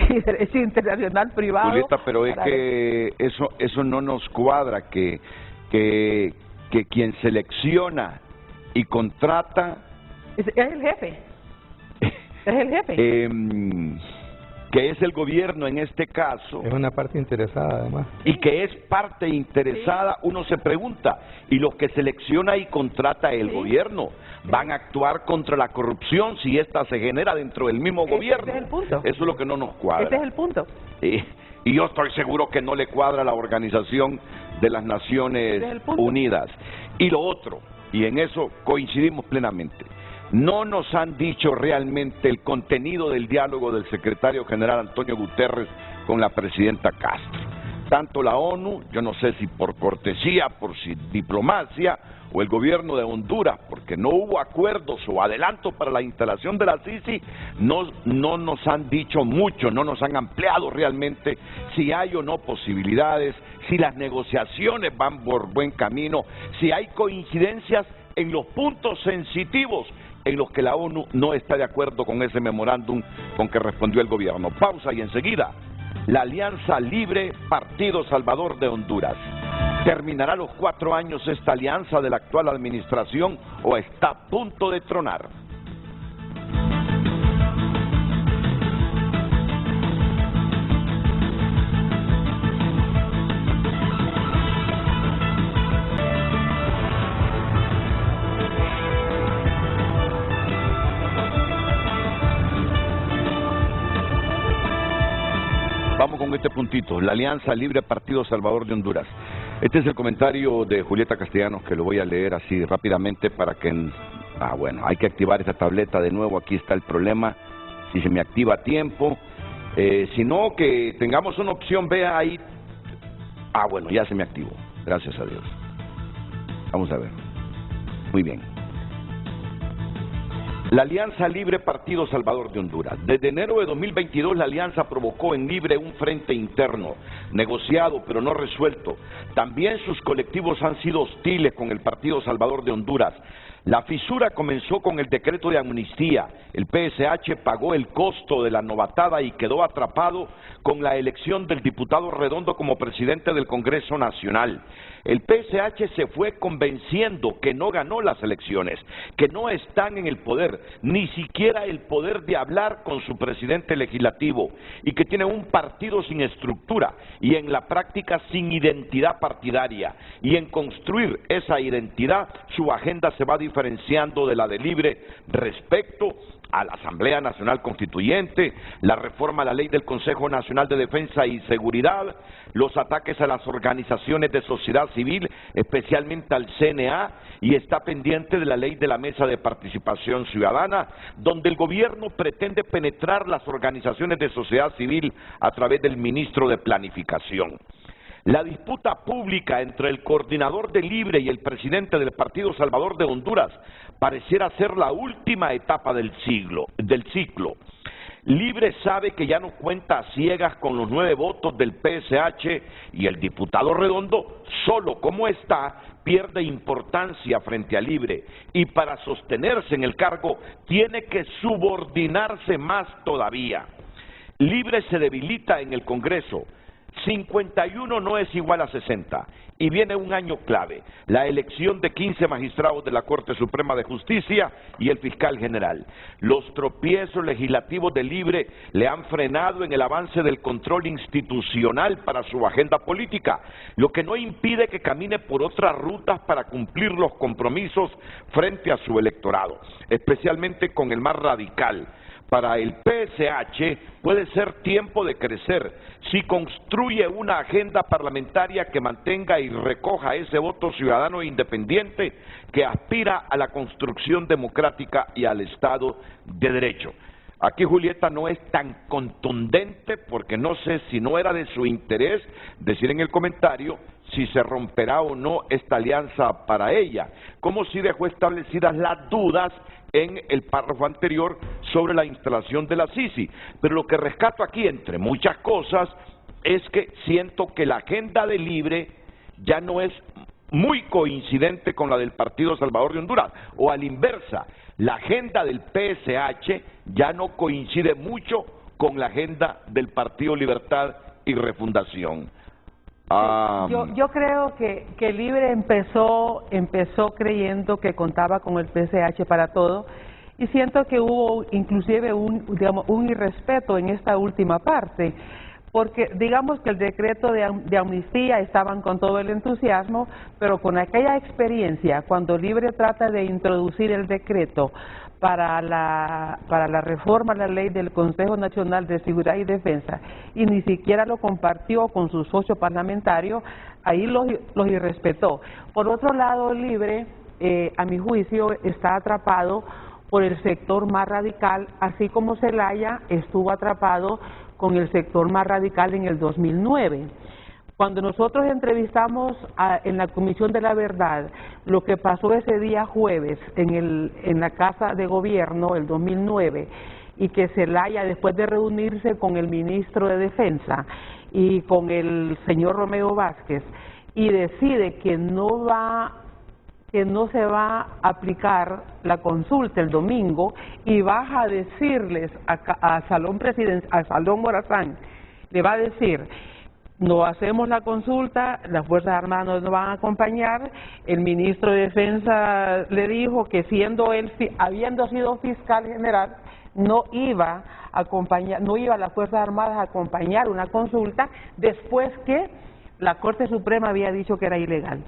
y derecho internacional privado. Julieta, pero es que eso no nos cuadra, que quien selecciona y contrata... Es el jefe. Es el jefe. Que es el gobierno en este caso. Es una parte interesada, además. Y que es parte interesada, uno se pregunta, ¿y los que selecciona y contrata el gobierno van a actuar contra la corrupción si esta se genera dentro del mismo gobierno? Ese es el punto. Eso es lo que no nos cuadra. Ese es el punto. Y yo estoy seguro que no le cuadra a la Organización de las Naciones Unidas. Y lo otro, y en eso coincidimos plenamente, no nos han dicho realmente el contenido del diálogo del secretario general Antonio Guterres con la presidenta Castro. Tanto la ONU, yo no sé si por cortesía, por diplomacia, o el gobierno de Honduras, porque no hubo acuerdos o adelantos para la instalación de la CICI, no nos han dicho mucho, no nos han ampliado realmente si hay o no posibilidades, si las negociaciones van por buen camino, si hay coincidencias en los puntos sensitivos en los que la ONU no está de acuerdo con ese memorándum con que respondió el gobierno. Pausa y enseguida, la Alianza Libre Partido Salvador de Honduras. ¿Terminará los 4 años esta alianza de la actual administración o está a punto de tronar? Vamos con este puntito, la Alianza Libre Partido Salvador de Honduras. Este es el comentario de Julieta Castellanos, que lo voy a leer así rápidamente para que... bueno, hay que activar esta tableta de nuevo, aquí está el problema, si se me activa a tiempo, si no, que tengamos una opción, vea ahí... bueno, ya se me activó, gracias a Dios. Vamos a ver, muy bien. La Alianza Libre Partido Salvador de Honduras. Desde enero de 2022 la alianza provocó en Libre un frente interno, negociado pero no resuelto. También sus colectivos han sido hostiles con el Partido Salvador de Honduras. La fisura comenzó con el decreto de amnistía. El PSH pagó el costo de la novatada y quedó atrapado con la elección del diputado Redondo como presidente del Congreso Nacional. El PSH se fue convenciendo que no ganó las elecciones, que no están en el poder, ni siquiera el poder de hablar con su presidente legislativo, y que tiene un partido sin estructura y en la práctica sin identidad partidaria. Y en construir esa identidad, su agenda se va diferenciando de la de Libre respecto a la Asamblea Nacional Constituyente, la reforma a la ley del Consejo Nacional de Defensa y Seguridad, los ataques a las organizaciones de sociedad civil, especialmente al CNA, y está pendiente de la ley de la Mesa de Participación Ciudadana, donde el gobierno pretende penetrar las organizaciones de sociedad civil a través del ministro de Planificación. La disputa pública entre el coordinador de Libre y el presidente del Partido Salvador de Honduras pareciera ser la última etapa del ciclo. Libre sabe que ya no cuenta a ciegas con los 9 votos del PSH y el diputado Redondo, solo como está, pierde importancia frente a Libre, y para sostenerse en el cargo tiene que subordinarse más todavía. Libre se debilita en el Congreso. 51 no es igual a 60, y viene un año clave, la elección de 15 magistrados de la Corte Suprema de Justicia y el fiscal general. Los tropiezos legislativos de Libre le han frenado en el avance del control institucional para su agenda política, lo que no impide que camine por otras rutas para cumplir los compromisos frente a su electorado, especialmente con el más radical. Para el PSH puede ser tiempo de crecer si construye una agenda parlamentaria que mantenga y recoja ese voto ciudadano e independiente que aspira a la construcción democrática y al Estado de Derecho. Aquí Julieta no es tan contundente porque no sé si no era de su interés decir en el comentario si se romperá o no esta alianza para ella, como si dejó establecidas las dudas en el párrafo anterior sobre la instalación de la Sisi. Pero lo que rescato aquí, entre muchas cosas, es que siento que la agenda de Libre ya no es muy coincidente con la del Partido Salvador de Honduras, o a la inversa, la agenda del PSH ya no coincide mucho con la agenda del Partido Libertad y Refundación. Yo creo que Libre empezó creyendo que contaba con el PSH para todo, y siento que hubo inclusive un irrespeto en esta última parte, porque digamos que el decreto de amnistía estaban con todo el entusiasmo, pero con aquella experiencia, cuando Libre trata de introducir el decreto para la reforma a la ley del Consejo Nacional de Seguridad y Defensa, y ni siquiera lo compartió con sus socios parlamentarios, ahí los irrespetó. Por otro lado, Libre, a mi juicio, está atrapado por el sector más radical, así como Zelaya estuvo atrapado con el sector más radical en el 2009. Cuando nosotros entrevistamos en la Comisión de la Verdad lo que pasó ese día jueves en la Casa de Gobierno, el 2009, y que Zelaya, después de reunirse con el ministro de Defensa y con el señor Romeo Vázquez, y decide que no se va a aplicar la consulta el domingo, y baja a decirles a Salón Morazán, le va a decir: no hacemos la consulta, las Fuerzas Armadas nos van a acompañar. El ministro de Defensa le dijo que habiendo sido fiscal general, no iba a las Fuerzas Armadas a acompañar una consulta después que la Corte Suprema había dicho que era ilegal.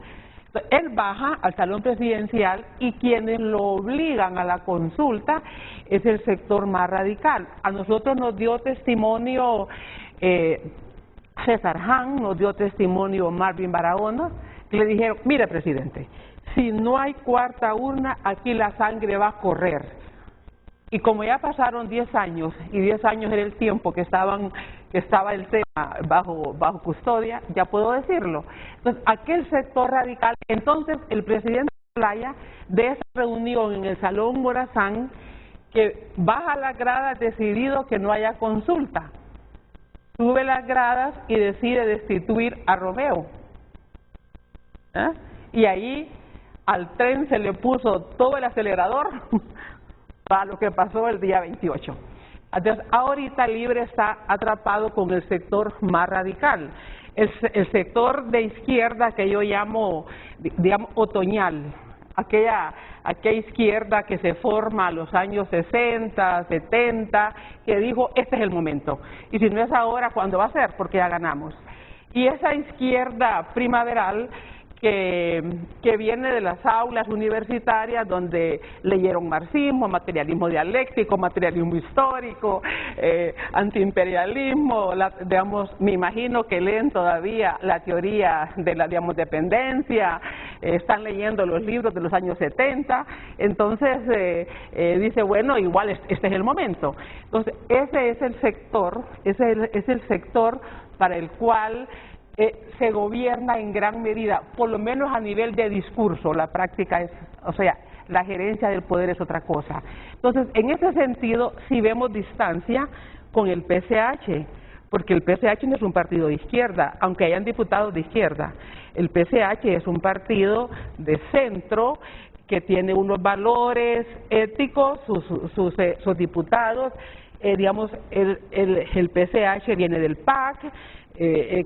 Entonces, él baja al salón presidencial, y quienes lo obligan a la consulta es el sector más radical. A nosotros nos dio testimonio César Han, nos dio testimonio Marvin Barahona, que le dijeron: mire, presidente, si no hay cuarta urna, aquí la sangre va a correr. Y como ya pasaron 10 años, y 10 años era el tiempo que estaba el tema bajo custodia, ya puedo decirlo. Entonces, aquel sector radical, entonces el presidente Zelaya, de esa reunión en el Salón Morazán, que baja las gradas decidido que no haya consulta, sube las gradas y decide destituir a Romeo. Y ahí al tren se le puso todo el acelerador para lo que pasó el día 28. Entonces, ahorita Libre está atrapado con el sector más radical, el sector de izquierda que yo llamo, digamos, otoñal, aquella izquierda que se forma a los años 60, 70, que dijo, este es el momento, y si no es ahora, ¿cuándo va a ser? Porque ya ganamos. Y esa izquierda primaveral que viene de las aulas universitarias donde leyeron marxismo, materialismo dialéctico, materialismo histórico, antiimperialismo, digamos, me imagino que leen todavía la teoría de la, digamos, dependencia, están leyendo los libros de los años 70, entonces dice, bueno, igual este es el momento. Entonces, ese es el sector, es el sector para el cual se gobierna en gran medida, por lo menos a nivel de discurso. La práctica es, o sea, la gerencia del poder es otra cosa. Entonces, en ese sentido, sí vemos distancia con el PCH, porque el PCH no es un partido de izquierda, aunque hayan diputados de izquierda. El PCH es un partido de centro que tiene unos valores éticos, sus diputados, digamos, el PCH viene del PAC,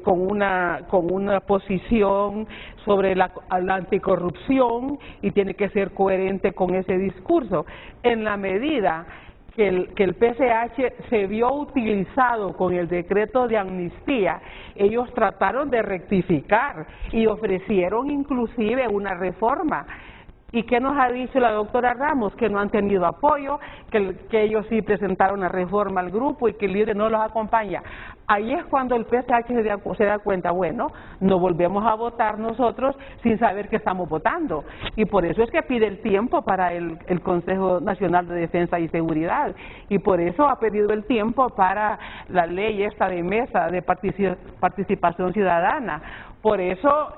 con una posición sobre la anticorrupción y tiene que ser coherente con ese discurso. En la medida que el PCH se vio utilizado con el decreto de amnistía, ellos trataron de rectificar y ofrecieron inclusive una reforma. ¿Y qué nos ha dicho la doctora Ramos? Que no han tenido apoyo, que ellos sí presentaron una reforma al grupo y que el líder no los acompaña. Ahí es cuando el PCH se da cuenta, bueno, no volvemos a votar nosotros sin saber que estamos votando. Y por eso es que pide el tiempo para el Consejo Nacional de Defensa y Seguridad. Y por eso ha pedido el tiempo para la ley esta de mesa de participación ciudadana. Por eso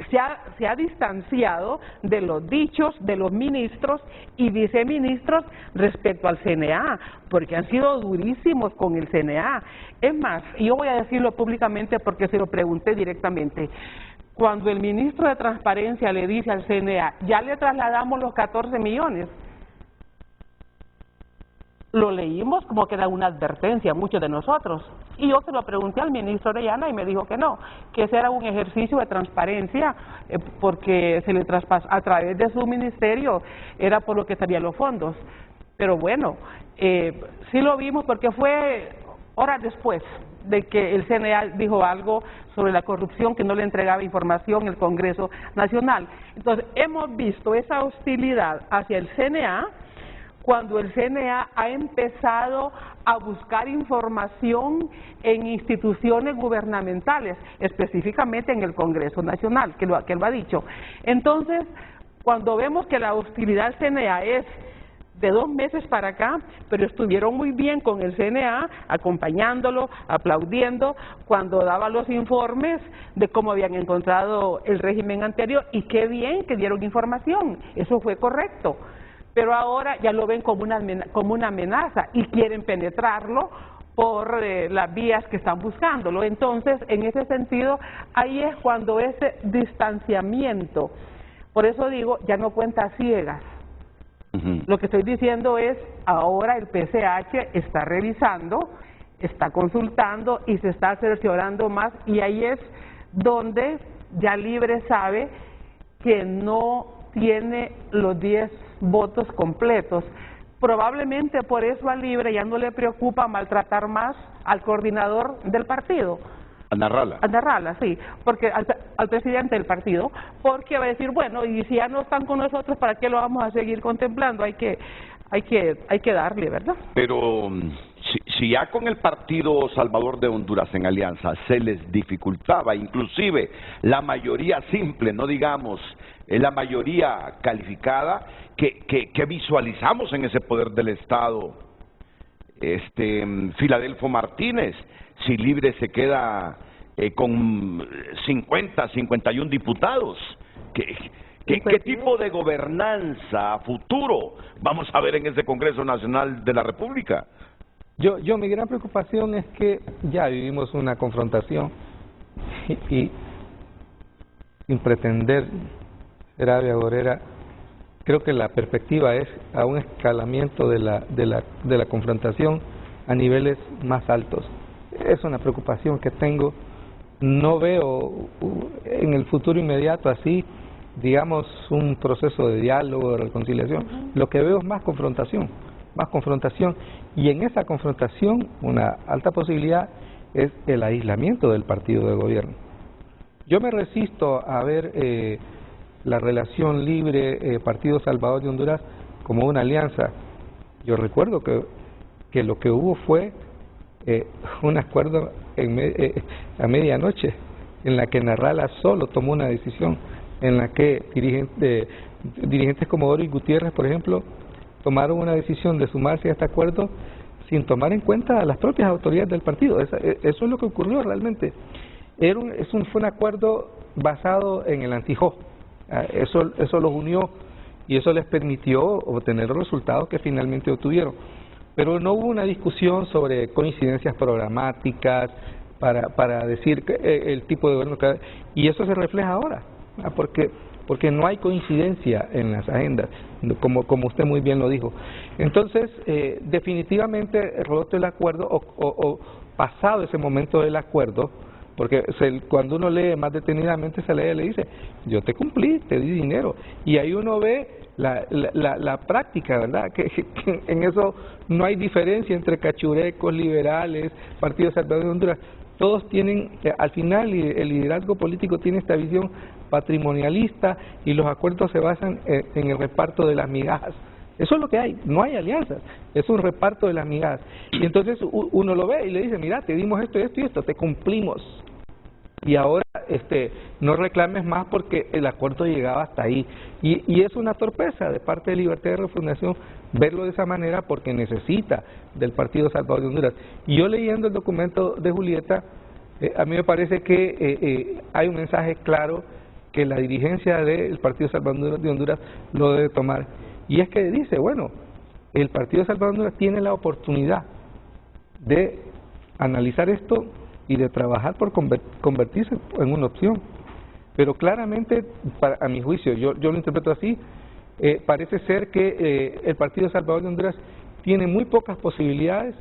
se ha distanciado de los dichos de los ministros y viceministros respecto al CNA, porque han sido durísimos con el CNA. Es más, y yo voy a decirlo públicamente porque se lo pregunté directamente, cuando el ministro de Transparencia le dice al CNA, ya le trasladamos los 14 millones, lo leímos como que era una advertencia a muchos de nosotros. Y yo se lo pregunté al ministro Orellana y me dijo que no, que ese era un ejercicio de transparencia, porque se le traspasó a través de su ministerio, era por lo que salían los fondos. Pero bueno, sí lo vimos porque fue horas después de que el CNA dijo algo sobre la corrupción, que no le entregaba información el Congreso Nacional. Entonces, hemos visto esa hostilidad hacia el CNA cuando el CNA ha empezado a buscar información en instituciones gubernamentales, específicamente en el Congreso Nacional, que él lo ha dicho. Entonces, cuando vemos que la hostilidad al CNA es de 2 meses para acá, pero estuvieron muy bien con el CNA, acompañándolo, aplaudiendo, cuando daba los informes de cómo habían encontrado el régimen anterior, y qué bien que dieron información, eso fue correcto. Pero ahora ya lo ven como una amenaza y quieren penetrarlo por las vías que están buscándolo. Entonces, en ese sentido, ahí es cuando ese distanciamiento, por eso digo, ya no cuenta ciegas. Lo que estoy diciendo es, ahora el PCH está revisando, está consultando y se está cerciorando más, y ahí es donde ya Libre sabe que no tiene los 10 votos completos. Probablemente por eso a Libre ya no le preocupa maltratar más al coordinador del partido. A narrarla. A narrarla, sí, porque al presidente del partido, porque va a decir, bueno, y si ya no están con nosotros, ¿para qué lo vamos a seguir contemplando? Hay que darle, ¿verdad? Pero si ya con el Partido Salvador de Honduras en alianza se les dificultaba, inclusive la mayoría simple, no digamos la mayoría calificada, que visualizamos en ese poder del Estado, Filadelfo Martínez, si Libre se queda con 51 diputados, ¿qué tipo de gobernanza a futuro vamos a ver en ese Congreso Nacional de la República? Mi gran preocupación es que ya vivimos una confrontación y sin pretender ser ave agorera, creo que la perspectiva es a un escalamiento de la confrontación a niveles más altos. Es una preocupación que tengo. No veo en el futuro inmediato así, digamos, un proceso de diálogo, de reconciliación. Lo que veo es más confrontación, y en esa confrontación una alta posibilidad es el aislamiento del partido de gobierno. Yo me resisto a ver la relación libre Partido Salvador de Honduras como una alianza. Yo recuerdo que lo que hubo fue un acuerdo a medianoche en la que Narrala solo tomó una decisión, en la que dirigentes como Doris Gutiérrez, por ejemplo, tomaron una decisión de sumarse a este acuerdo sin tomar en cuenta a las propias autoridades del partido. Eso es lo que ocurrió realmente. Fue un acuerdo basado en el anti-Jo. Eso los unió y eso les permitió obtener los resultados que finalmente obtuvieron. Pero no hubo una discusión sobre coincidencias programáticas para decir el tipo de gobierno que... Y eso se refleja ahora, porque no hay coincidencia en las agendas, como usted muy bien lo dijo. Entonces, definitivamente, roto el acuerdo, o pasado ese momento del acuerdo, porque cuando uno lee más detenidamente, le dice, yo te cumplí, te di dinero, y ahí uno ve la práctica, ¿verdad? Que en eso no hay diferencia entre cachurecos, liberales, Partido Salvador de Honduras. Todos tienen, al final, el liderazgo político tiene esta visión patrimonialista y los acuerdos se basan en el reparto de las migajas. Eso es lo que hay, no hay alianzas, es un reparto de las migajas. Y entonces uno lo ve y le dice, mira, te dimos esto y esto y esto, te cumplimos. Y ahora no reclames más porque el acuerdo llegaba hasta ahí. Y es una torpeza de parte de Libertad de Refundación verlo de esa manera, porque necesita del Partido Salvador de Honduras. Y yo leyendo el documento de Julieta, a mí me parece que hay un mensaje claro que la dirigencia del Partido Salvador de Honduras lo debe tomar. Y es que dice, bueno, el Partido Salvador de Honduras tiene la oportunidad de analizar esto y de trabajar por convertirse en una opción. Pero claramente, a mi juicio, yo lo interpreto así, parece ser que el Partido Salvador de Honduras tiene muy pocas posibilidades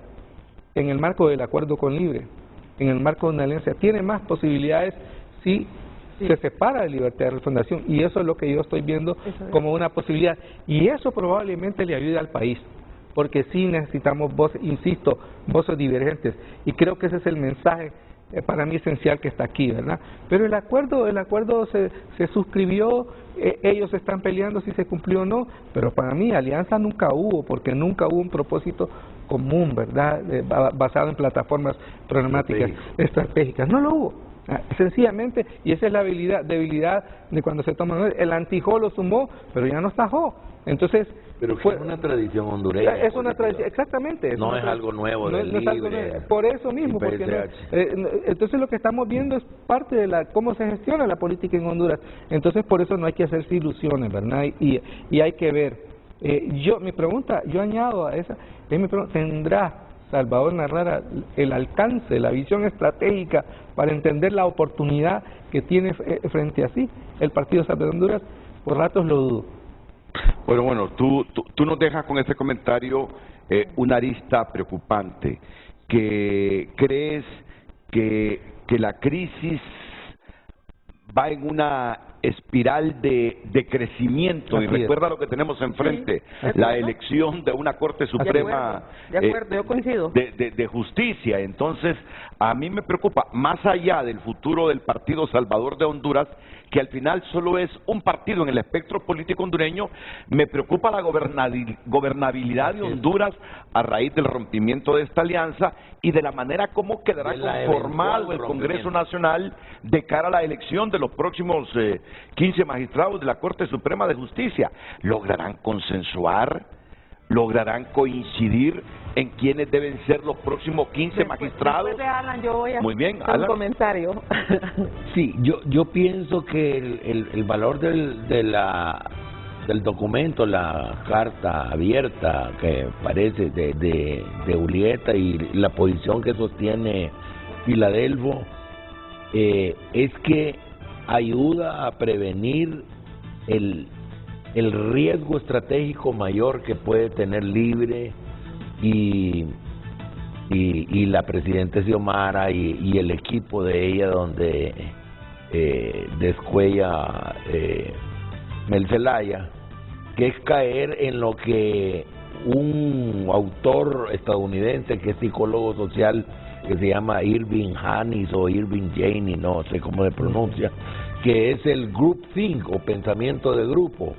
en el marco del acuerdo con Libre, en el marco de una alianza. Tiene más posibilidades si se separa de Libertad de Refundación, y eso es lo que yo estoy viendo como una posibilidad. Y eso probablemente le ayude al país, porque sí necesitamos voces, insisto, voces divergentes, y creo que ese es el mensaje para mí esencial que está aquí, ¿verdad? Pero el acuerdo se suscribió, ellos están peleando si se cumplió o no, pero para mí alianza nunca hubo, porque nunca hubo un propósito común, ¿verdad? Basado en plataformas programáticas estratégicas, no lo hubo. Sencillamente, y esa es la debilidad de cuando se toma. El anti-Jo lo sumó, pero ya no está Jo. Entonces, pero fue una tradición hondureña. Es una tradición, exactamente. No es algo nuevo del Libre. Por eso mismo, porque entonces lo que estamos viendo es parte de cómo se gestiona la política en Honduras. Entonces, por eso no hay que hacerse ilusiones, ¿verdad? Y hay que ver. Yo añado a esa, ¿tendrá Salvador Narrala el alcance, la visión estratégica para entender la oportunidad que tiene frente a sí el Partido Salvador de Honduras? Por ratos lo dudo. Bueno, tú nos dejas con ese comentario una arista preocupante, que crees que la crisis va en una espiral de crecimiento. Y recuerda lo que tenemos enfrente, la elección de una Corte Suprema de acuerdo, yo coincido. de justicia. Entonces, a mí me preocupa, más allá del futuro del Partido Salvador de Honduras, que al final solo es un partido en el espectro político hondureño, me preocupa la gobernabilidad de Honduras a raíz del rompimiento de esta alianza y de la manera como quedará conformado el Congreso Nacional de cara a la elección de los próximos 15 magistrados de la Corte Suprema de Justicia. ¿Lograrán consensuar? ¿Lograrán coincidir en quiénes deben ser los próximos 15 magistrados? Después de Alan, yo voy a Muy bien, hacer un comentario. Sí, yo pienso que el valor del documento, la carta abierta que parece de Julieta y la posición que sostiene Filadelfo, es que ayuda a prevenir el el riesgo estratégico mayor que puede tener Libre y la presidenta Xiomara y el equipo de ella, donde descuella Mel Zelaya, que es caer en lo que un autor estadounidense que es psicólogo social, que se llama Irving Janis o Irving Janey, no sé cómo se pronuncia, que es el groupthink o pensamiento de grupo,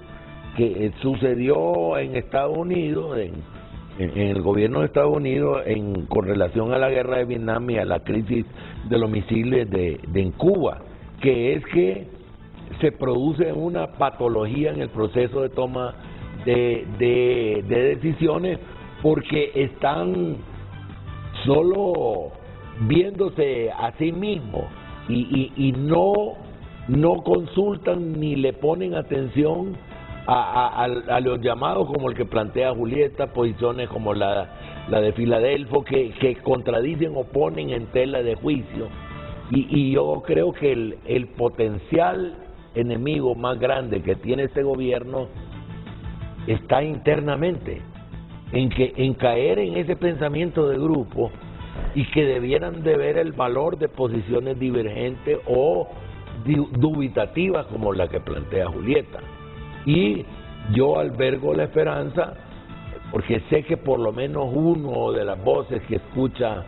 que sucedió en Estados Unidos, en el gobierno de Estados Unidos, con relación a la guerra de Vietnam y a la crisis de los misiles en Cuba, que es que se produce una patología en el proceso de toma de decisiones, porque están solo viéndose a sí mismos y no consultan ni le ponen atención a los llamados como el que plantea Julieta, posiciones como la de Filadelfo, que contradicen o ponen en tela de juicio. Y yo creo que el potencial enemigo más grande que tiene este gobierno está internamente, en caer en ese pensamiento de grupo, y que debieran de ver el valor de posiciones divergentes o dubitativas como la que plantea Julieta. Y yo albergo la esperanza, porque sé que por lo menos uno de las voces que escucha,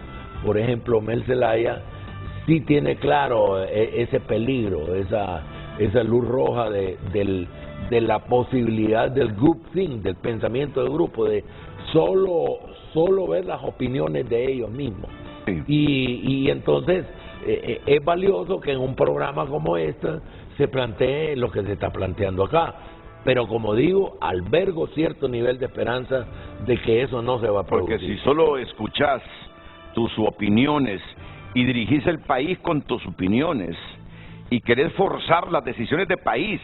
por ejemplo, Mel Zelaya, sí tiene claro ese peligro, esa luz roja de la posibilidad del groupthink, del pensamiento de grupo, de solo ver las opiniones de ellos mismos. Sí. Y entonces es valioso que en un programa como este se plantee lo que se está planteando acá. Pero como digo, albergo cierto nivel de esperanza de que eso no se va a producir. Porque si solo escuchás tus opiniones y dirigís el país con tus opiniones y querés forzar las decisiones de país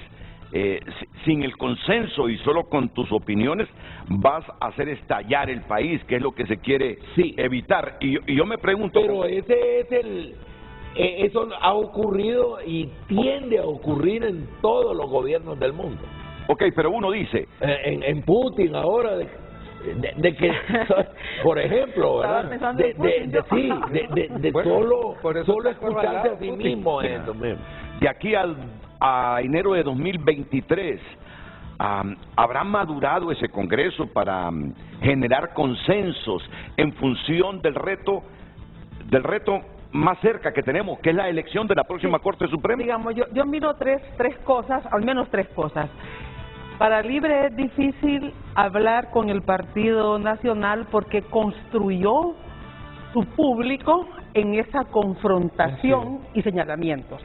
sin el consenso y solo con tus opiniones, vas a hacer estallar el país, que es lo que se quiere evitar. Y yo me pregunto... Pero ese es eso ha ocurrido y tiende a ocurrir en todos los gobiernos del mundo. Ok, pero uno dice... En Putin ahora, de que, por ejemplo, ¿verdad? Solo escucharse a sí mismo. De aquí a enero de 2023, ¿habrá madurado ese Congreso para generar consensos en función del reto más cerca que tenemos, que es la elección de la próxima Corte Suprema? Digamos, yo miro tres cosas, al menos tres cosas. Para Libre es difícil hablar con el Partido Nacional porque construyó su público en esa confrontación y señalamientos.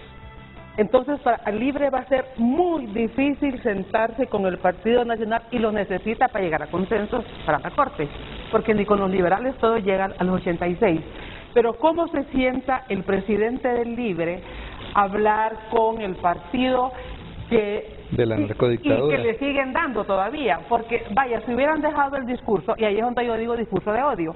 Entonces, para Libre va a ser muy difícil sentarse con el Partido Nacional, y lo necesita para llegar a consensos para la Corte, porque ni con los liberales todo llega a los 86. Pero ¿cómo se sienta el presidente del Libre a hablar con el partido de la narcodictadura y que le siguen dando todavía? Porque vaya, si hubieran dejado el discurso, y ahí es donde yo digo discurso de odio,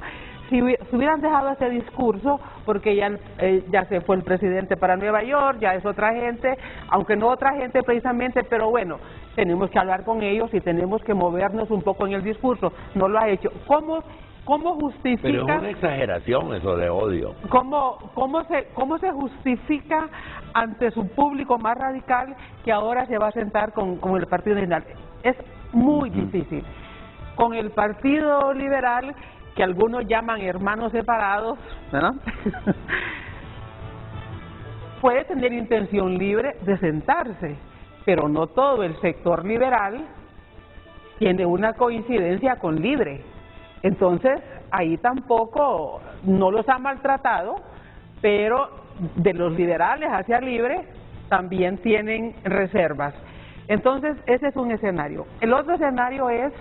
si hubieran dejado ese discurso, porque ya se fue el presidente para Nueva York, ya es otra gente, aunque no otra gente precisamente, pero bueno, tenemos que hablar con ellos y tenemos que movernos un poco en el discurso. No lo ha hecho. ¿Cómo justifica? Pero es una exageración eso de odio. ¿Cómo se justifica ante su público más radical que ahora se va a sentar con el Partido Nacional? Es muy difícil. Con el Partido Liberal, que algunos llaman hermanos separados, ¿verdad? Puede tener intención Libre de sentarse, pero no todo el sector liberal tiene una coincidencia con Libre. Entonces, ahí tampoco, no los ha maltratado, pero de los liberales hacia Libre también tienen reservas. Entonces, ese es un escenario. El otro escenario es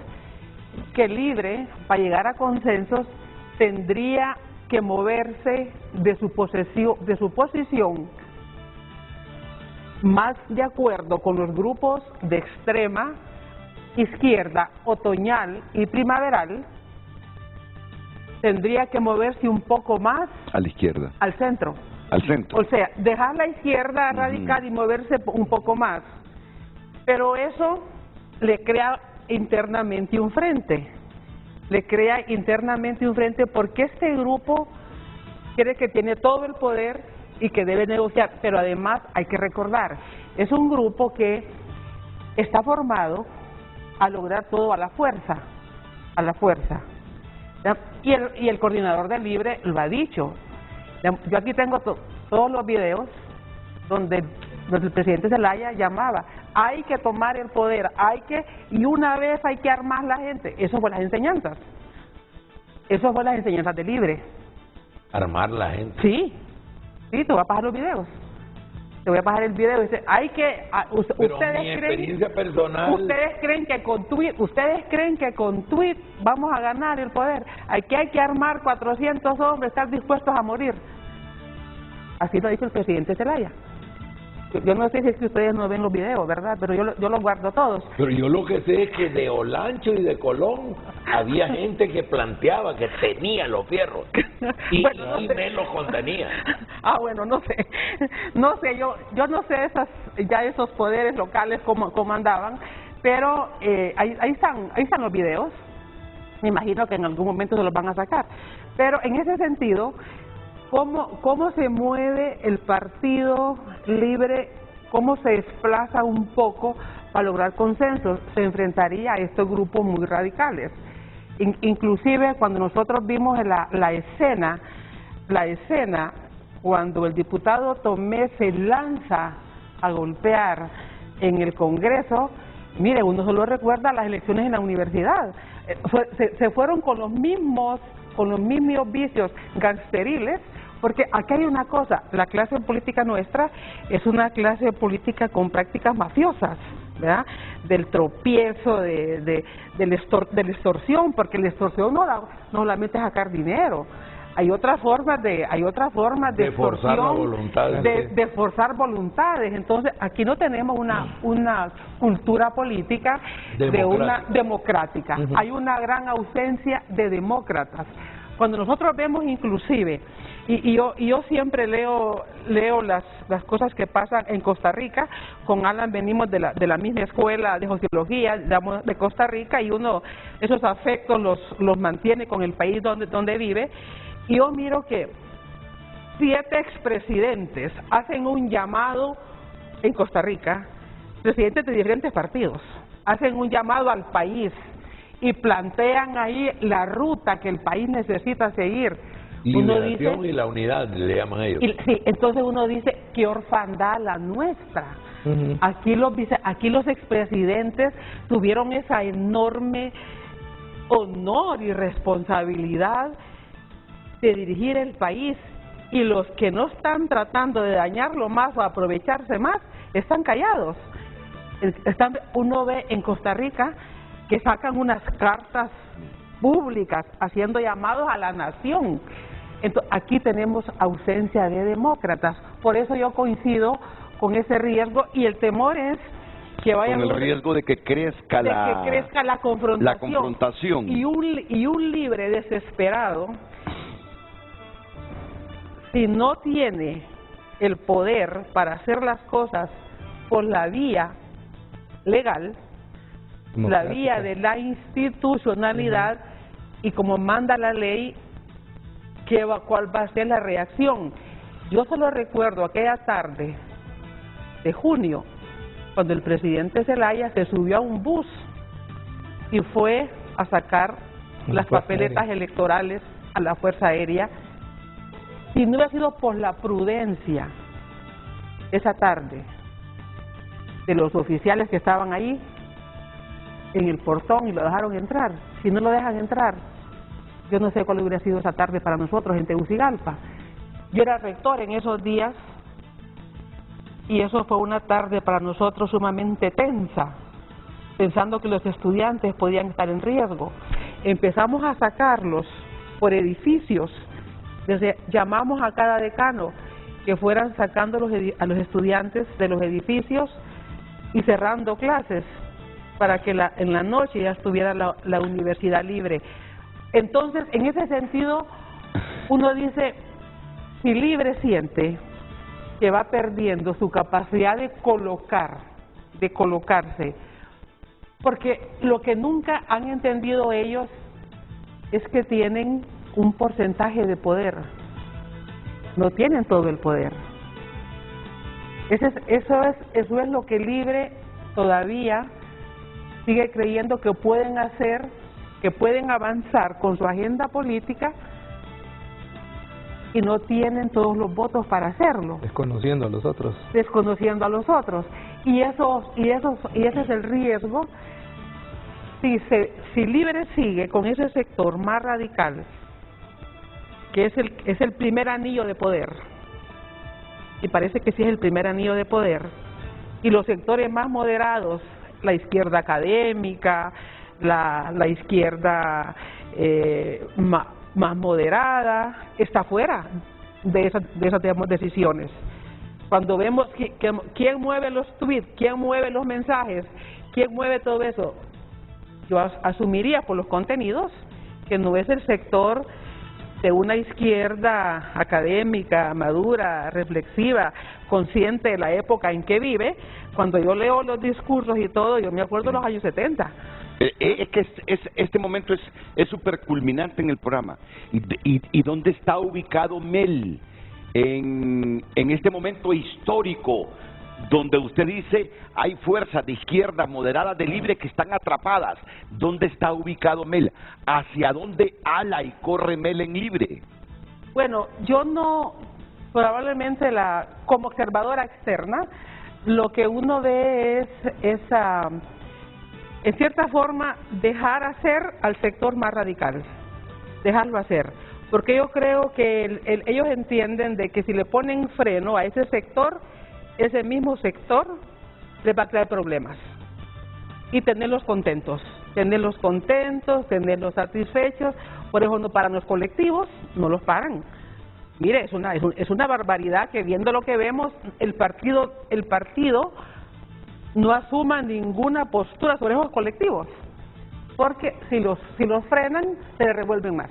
que Libre, para llegar a consensos, tendría que moverse de su posición más de acuerdo con los grupos de extrema izquierda, otoñal y primaveral. Tendría que moverse un poco más a la izquierda, al centro. Al centro. O sea, dejar la izquierda radical y moverse un poco más. Pero eso le crea internamente un frente. Le crea internamente un frente porque este grupo cree que tiene todo el poder y que debe negociar, pero además hay que recordar, es un grupo que está formado a lograr todo a la fuerza, ¿ya? Y el coordinador del Libre lo ha dicho. Yo aquí tengo todos los videos donde el presidente Zelaya llamaba, hay que tomar el poder, y una vez hay que armar la gente. Eso fue las enseñanzas del Libre. Armar la gente. Sí, te voy a pasar los videos. Te voy a pasar el video. Dice, ustedes experiencia personal. Ustedes creen que con tweet vamos a ganar el poder. Aquí hay que armar 400 hombres, estar dispuestos a morir. Así lo dijo el presidente Zelaya. Yo no sé si es que ustedes no ven los videos, ¿verdad? Pero yo los guardo todos. Pero yo lo que sé es que de Olancho y de Colón había gente que planteaba que tenía los fierros y, bueno, no sé. Me los contenía. Bueno, no sé, yo no sé esos poderes locales cómo andaban, pero ahí están los videos. Me imagino que en algún momento se los van a sacar. Pero en ese sentido, ¿cómo se mueve el Partido Libre? ¿Cómo se desplaza un poco para lograr consensos? Se enfrentaría a estos grupos muy radicales. Inclusive cuando nosotros vimos la escena cuando el diputado Tomé se lanza a golpear en el Congreso, mire, uno solo recuerda las elecciones en la universidad. Se fueron con los mismos vicios gangsteriles, porque aquí hay una cosa, la clase política nuestra es una clase política con prácticas mafiosas, ¿verdad? Del tropiezo, de la extorsión, porque la extorsión no solamente es sacar dinero. Hay otras formas de forzar voluntades. De forzar voluntades. Entonces, aquí no tenemos una cultura política democrática. Hay una gran ausencia de demócratas. Cuando nosotros vemos inclusive, y yo siempre leo las cosas que pasan en Costa Rica. Con Alan venimos de la misma escuela de sociología de Costa Rica, y uno esos afectos los mantiene con el país donde vive. Y yo miro que 7 expresidentes hacen un llamado en Costa Rica, presidentes de diferentes partidos, hacen un llamado al país y plantean ahí la ruta que el país necesita seguir. Liberación y la unidad, le llaman ellos. Sí, entonces uno dice, qué orfandad la nuestra. Aquí los expresidentes tuvieron esa enorme honor y responsabilidad de dirigir el país, y los que no están tratando de dañarlo más o aprovecharse más, están callados. Uno ve en Costa Rica que sacan unas cartas públicas haciendo llamados a la nación. Entonces, aquí tenemos ausencia de demócratas. Por eso yo coincido con ese riesgo, y el temor es que vaya... Con el riesgo de que crezca la confrontación. Y un Libre desesperado, si no tiene el poder para hacer las cosas por la vía legal, la vía de la institucionalidad, y como manda la ley, ¿cuál va a ser la reacción? Yo solo recuerdo aquella tarde de junio, cuando el presidente Zelaya se subió a un bus y fue a sacar las papeletas electorales a la Fuerza Aérea. Si no hubiera sido por la prudencia esa tarde de los oficiales que estaban ahí en el portón y lo dejaron entrar, si no lo dejan entrar, yo no sé cuál hubiera sido esa tarde para nosotros en Tegucigalpa. Yo era rector en esos días, y eso fue una tarde para nosotros sumamente tensa, pensando que los estudiantes podían estar en riesgo. Empezamos a sacarlos por edificios. Llamamos a cada decano que fueran sacando a los estudiantes de los edificios y cerrando clases para que en la noche ya estuviera la universidad libre. Entonces, en ese sentido, uno dice, si Libre siente que va perdiendo su capacidad de colocarse Porque lo que nunca han entendido ellos es que tienen un porcentaje de poder, no tienen todo el poder. Eso es lo que Libre todavía sigue creyendo que pueden hacer, que pueden avanzar con su agenda política y no tienen todos los votos para hacerlo. Desconociendo a los otros. Desconociendo a los otros. Y ese es el riesgo. Si Libre sigue con ese sector más radical, que es el primer anillo de poder, y parece que sí es el primer anillo de poder, y los sectores más moderados, la izquierda académica, la izquierda más moderada, está fuera de esas digamos, decisiones. Cuando vemos quién mueve los tweets, quién mueve los mensajes, quién mueve todo eso, yo asumiría por los contenidos que no es el sector de una izquierda académica, madura, reflexiva, consciente de la época en que vive. Cuando yo leo los discursos y todo, yo me acuerdo de los años 70. Es que este momento es súper culminante en el programa. ¿Y dónde está ubicado Mel en este momento histórico donde usted dice hay fuerzas de izquierda moderadas de Libre que están atrapadas? ¿Dónde está ubicado Mel? ¿Hacia dónde ala y corre Mel en Libre? Bueno, yo no, probablemente como observadora externa, lo que uno ve es en cierta forma, dejar hacer al sector más radical, dejarlo hacer. Porque yo creo que ellos entienden de que si le ponen freno a ese sector, ese mismo sector les va a crear problemas. Y tenerlos contentos, tenerlos satisfechos. Por eso no paran los colectivos, no los paran. Mire, es una barbaridad que viendo lo que vemos, el partido no asuma ninguna postura sobre esos colectivos, porque si los frenan, se les revuelven más.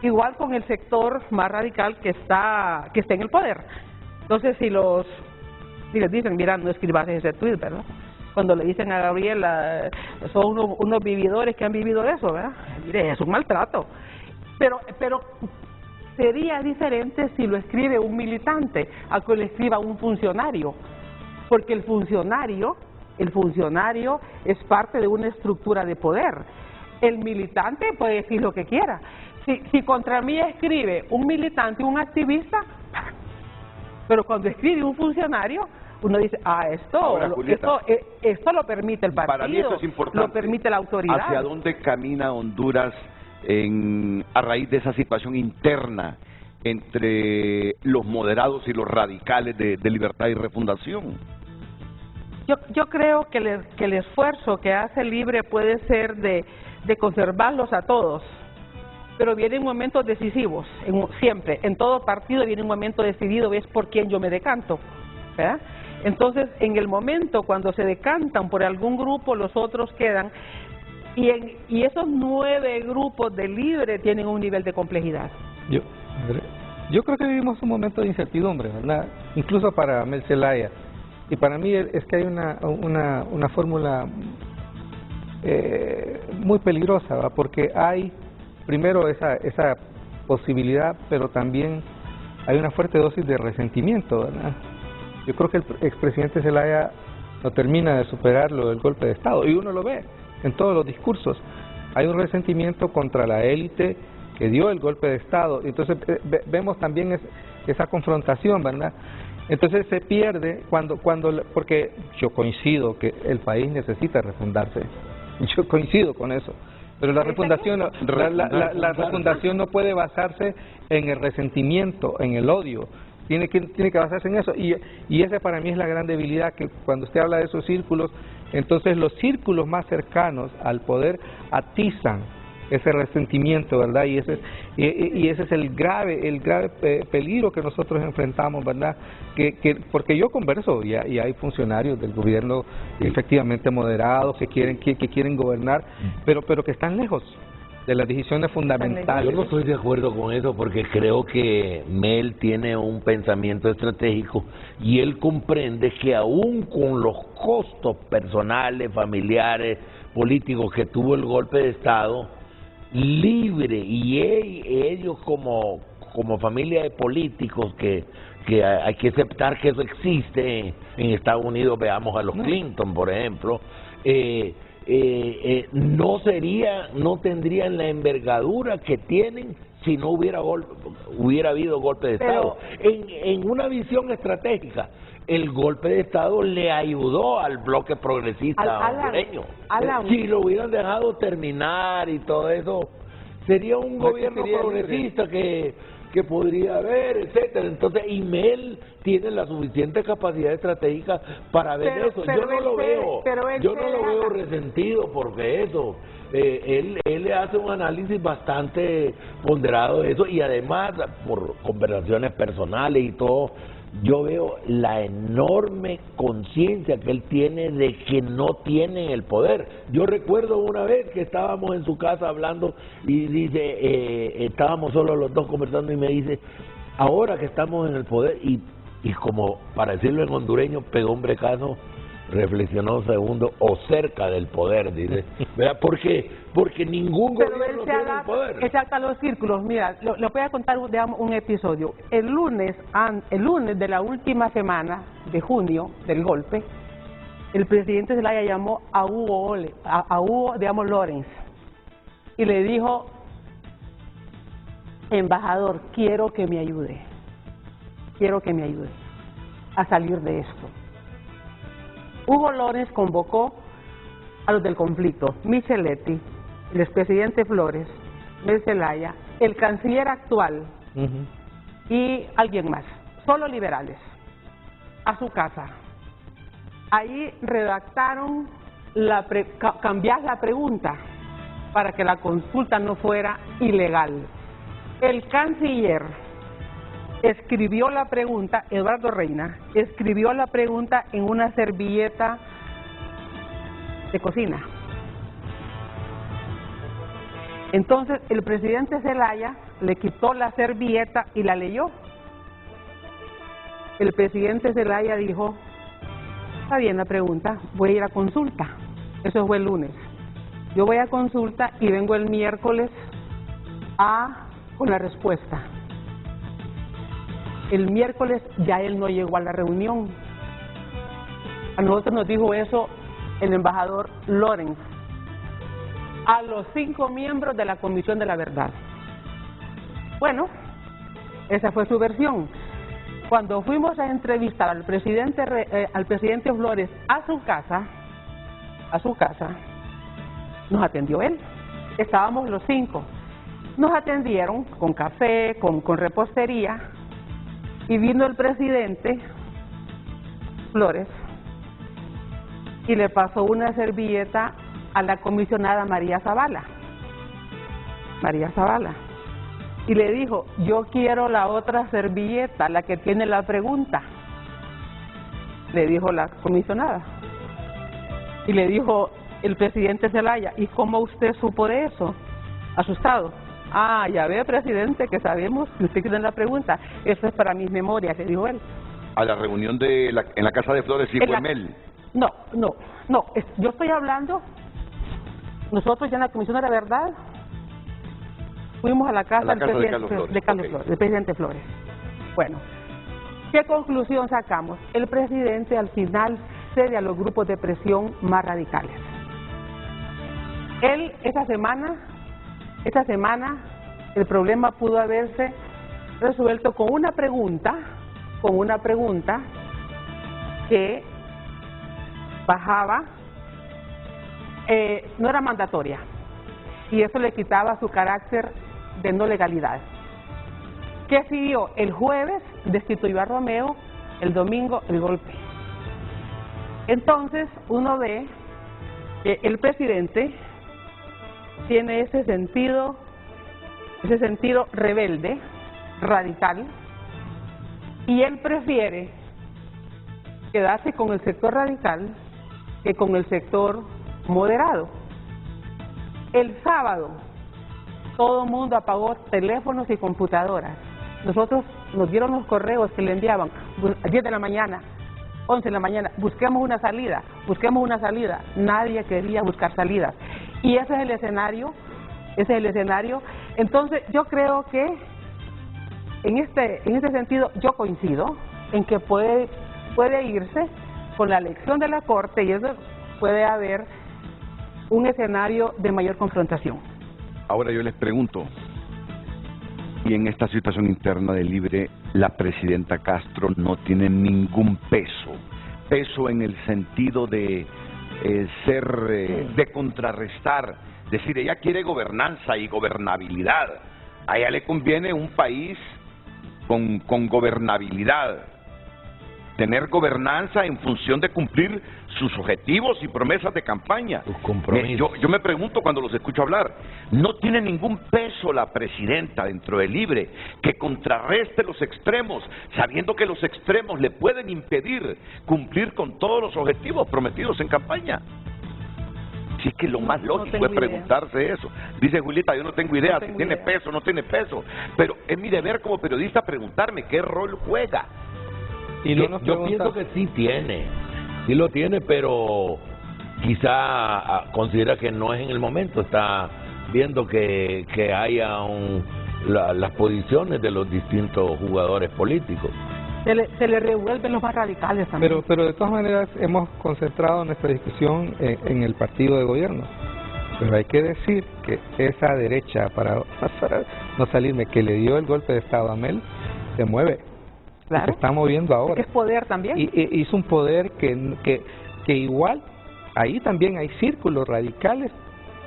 Igual con el sector más radical que está en el poder. Entonces, si les dicen, mira, no escribas ese tweet, ¿verdad? Cuando le dicen a Gabriela, son unos vividores que han vivido eso, ¿verdad? Mire, es un maltrato. Pero sería diferente si lo escribe un militante a que lo escriba un funcionario. Porque el funcionario es parte de una estructura de poder. El militante puede decir lo que quiera. Si contra mí escribe un militante, un activista, pero cuando escribe un funcionario, uno dice, esto lo permite el partido, para mí eso es importante, lo permite la autoridad. ¿Hacia dónde camina Honduras a raíz de esa situación interna entre los moderados y los radicales de Libertad y Refundación? Yo creo que el esfuerzo que hace Libre puede ser de conservarlos a todos, pero vienen momentos decisivos, siempre, en todo partido viene un momento decidido, es por quién yo me decanto, ¿verdad? Entonces, en el momento cuando se decantan por algún grupo, los otros quedan, y esos 9 grupos de Libre tienen un nivel de complejidad. Yo creo que vivimos un momento de incertidumbre, ¿verdad? Incluso para Mel Zelaya. Y para mí es que hay una fórmula muy peligrosa, ¿verdad? Porque hay primero esa posibilidad, pero también hay una fuerte dosis de resentimiento, ¿verdad? Yo creo que el expresidente Zelaya no termina de superar lo del golpe de Estado, y uno lo ve en todos los discursos. Hay un resentimiento contra la élite que dio el golpe de Estado, entonces vemos también esa confrontación, ¿verdad? Entonces se pierde porque yo coincido que el país necesita refundarse, yo coincido con eso, pero la refundación no puede basarse en el resentimiento, en el odio, tiene que basarse en eso, y esa para mí es la gran debilidad, que cuando usted habla de esos círculos, entonces los círculos más cercanos al poder atizan ese resentimiento, ¿verdad? Y ese es el grave peligro que nosotros enfrentamos, ¿verdad? Porque yo converso y hay funcionarios del gobierno efectivamente moderados que quieren gobernar, pero que están lejos de las decisiones fundamentales. Yo no estoy de acuerdo con eso porque creo que Mel tiene un pensamiento estratégico y él comprende que aún con los costos personales, familiares, políticos que tuvo el golpe de Estado, libre, y ellos como familia de políticos que hay que aceptar que eso existe en Estados Unidos, veamos a los Clinton, por ejemplo, no tendrían la envergadura que tienen si no hubiera habido golpe de Estado. En una visión estratégica, el golpe de Estado le ayudó al bloque progresista hondureño. Si lo hubieran dejado terminar y todo eso, sería un gobierno progresista que podría haber, etcétera. Entonces, Mel tiene la suficiente capacidad estratégica para ver eso. Yo no lo veo resentido porque eso. Él le hace un análisis bastante ponderado de eso y además, por conversaciones personales y todo, yo veo la enorme conciencia que él tiene de que no tiene el poder. Yo recuerdo una vez que estábamos en su casa hablando y dice, estábamos solo los dos conversando y me dice, ahora que estamos en el poder, y como para decirlo en hondureño, pegó un brecazo, reflexionó un segundo, o cerca del poder, dice, ¿verdad? Porque ningún gobierno tiene el poder. Exacto, los círculos. Mira, le voy a contar un episodio. El lunes de la última semana de junio del golpe, el presidente Zelaya llamó a Hugo Lorenz y le dijo, embajador, quiero que me ayude a salir de esto. Hugo Lorenz convocó a los del conflicto, Micheletti, el expresidente Flores, Mel Zelaya, el canciller actual y alguien más, solo liberales, a su casa. Ahí redactaron, cambiar la pregunta para que la consulta no fuera ilegal. El canciller escribió la pregunta, Eduardo Reina, escribió la pregunta en una servilleta de cocina. Entonces el presidente Zelaya le quitó la servilleta y la leyó. El presidente Zelaya dijo, está bien la pregunta, voy a ir a consulta. Eso fue el lunes. Yo voy a consulta y vengo el miércoles con la respuesta. El miércoles ya él no llegó a la reunión. A nosotros nos dijo eso el embajador Lorenz, a los 5 miembros de la Comisión de la Verdad. Bueno, esa fue su versión. Cuando fuimos a entrevistar al presidente Flores a su casa, nos atendió él. Estábamos los 5. Nos atendieron con café, con repostería. Y vino el presidente Flores y le pasó una servilleta a la comisionada María Zavala. Y le dijo, yo quiero la otra servilleta, la que tiene la pregunta. Le dijo la comisionada. Y le dijo el presidente Zelaya, ¿y cómo usted supo de eso? Asustado. Ah, ya ve, presidente, que sabemos que usted tiene la pregunta. Eso es para mis memorias, le dijo él. A la reunión en la Casa de Flores y fue Mel. No, yo estoy hablando, nosotros ya en la Comisión de la Verdad fuimos a la casa, del presidente Flores. Bueno, ¿qué conclusión sacamos? El presidente al final cede a los grupos de presión más radicales. Él, esta semana el problema pudo haberse resuelto con una pregunta que bajaba, no era mandatoria, y eso le quitaba su carácter de no legalidad. ¿Qué siguió? El jueves destituyó a Romeo, el domingo el golpe. Entonces uno ve que el presidente tiene ese sentido rebelde, radical, y él prefiere quedarse con el sector radical que con el sector moderado. El sábado todo el mundo apagó teléfonos y computadoras. Nosotros nos dieron los correos que le enviaban a 10 de la mañana, 11 de la mañana, busquemos una salida. Nadie quería buscar salidas. Y ese es el escenario, Entonces, yo creo que en este sentido, yo coincido en que puede irse con la elección de la Corte y eso puede haber un escenario de mayor confrontación. Ahora yo les pregunto, y en esta situación interna de Libre, la presidenta Castro no tiene ningún peso en el sentido de de contrarrestar, decir, ella quiere gobernanza y gobernabilidad, a ella le conviene un país con gobernabilidad, tener gobernanza en función de cumplir sus objetivos y promesas de campaña. Yo me pregunto cuando los escucho hablar, no tiene ningún peso la presidenta dentro de Libre que contrarreste los extremos, sabiendo que los extremos le pueden impedir cumplir con todos los objetivos prometidos en campaña. Sí, que lo más lógico es preguntarse eso. Dice Julieta, yo no tengo idea si tiene peso o no tiene peso, pero es mi deber como periodista preguntarme qué rol juega. Y yo pienso que sí lo tiene, pero quizá considera que no es en el momento, está viendo que haya las posiciones de los distintos jugadores políticos. Se le revuelven los más radicales también. Pero de todas maneras hemos concentrado nuestra discusión en el partido de gobierno. Pero hay que decir que esa derecha, para no salirme, que le dio el golpe de Estado a Mel, se mueve. Claro. Se está moviendo ahora. Es poder también. Y es un poder que igual, ahí también hay círculos radicales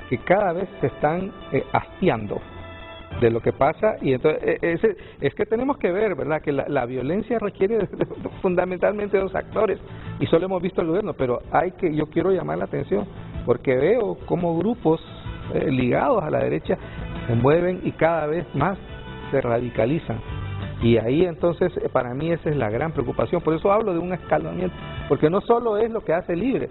que cada vez se están hastiando de lo que pasa, y entonces es que tenemos que ver, ¿verdad?, que la violencia requiere fundamentalmente dos actores, y solo hemos visto el gobierno, pero yo quiero llamar la atención, porque veo cómo grupos ligados a la derecha se mueven y cada vez más se radicalizan. Y ahí entonces para mí esa es la gran preocupación, por eso hablo de un escalonamiento, porque no solo es lo que hace Libre,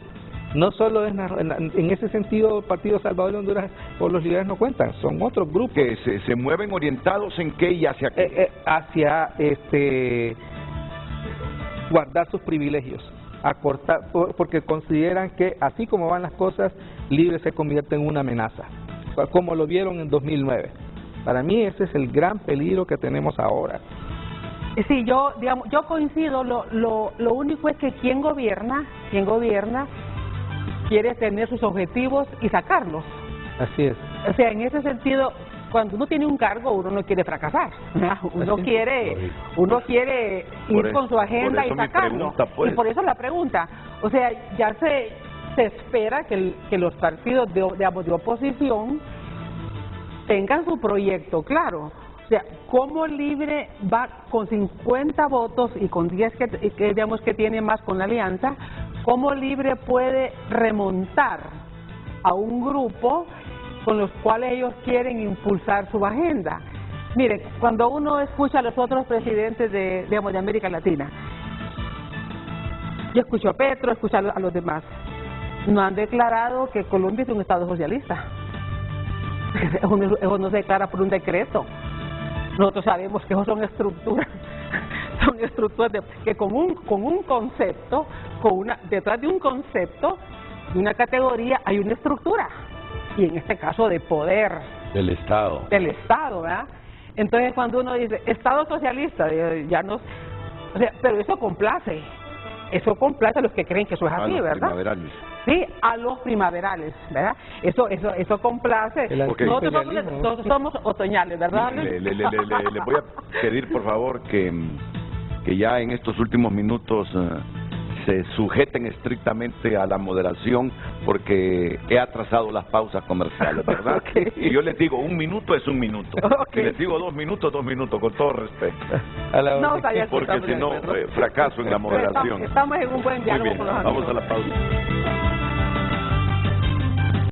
no solo es en ese sentido el Partido Salvador de Honduras o los líderes no cuentan, son otros grupos que se mueven orientados en qué y hacia qué, hacia guardar sus privilegios, acortar, porque consideran que así como van las cosas, Libre se convierte en una amenaza, como lo vieron en 2009. Para mí ese es el gran peligro que tenemos ahora. Sí, yo coincido, lo único es que quien gobierna quiere tener sus objetivos y sacarlos. Así es. O sea, en ese sentido, cuando uno tiene un cargo, uno no quiere fracasar, ¿verdad? Uno quiere ir con su agenda y sacarlo. Y por eso la pregunta, o sea, ya se espera que los partidos de oposición tengan su proyecto claro. O sea, ¿cómo Libre va con 50 votos y con 10 que digamos que tiene más con la alianza? ¿Cómo Libre puede remontar a un grupo con los cuales ellos quieren impulsar su agenda? Miren, cuando uno escucha a los otros presidentes de América Latina, yo escucho a Petro, escucho a los demás, no han declarado que Colombia es un estado socialista. Eso no se declara por un decreto. Nosotros sabemos que eso son estructuras que con un concepto, detrás de un concepto, de una categoría, hay una estructura, y en este caso de poder del Estado, ¿verdad? Entonces cuando uno dice Estado socialista, ya no, o sea, pero eso complace a los que creen que eso es así, ¿verdad? Sí, a los primaverales, ¿verdad? Eso complace. Nosotros somos otoñales, ¿verdad? Le voy a pedir, por favor, que ya en estos últimos minutos se sujeten estrictamente a la moderación, porque he atrasado las pausas comerciales, ¿verdad? Okay. Y yo les digo, 1 minuto es 1 minuto. Okay. Si les digo 2 minutos, 2 minutos, con todo respeto. Porque si no, fracaso en la moderación. Estamos en un buen diálogo con los amigos. Vamos a la pausa.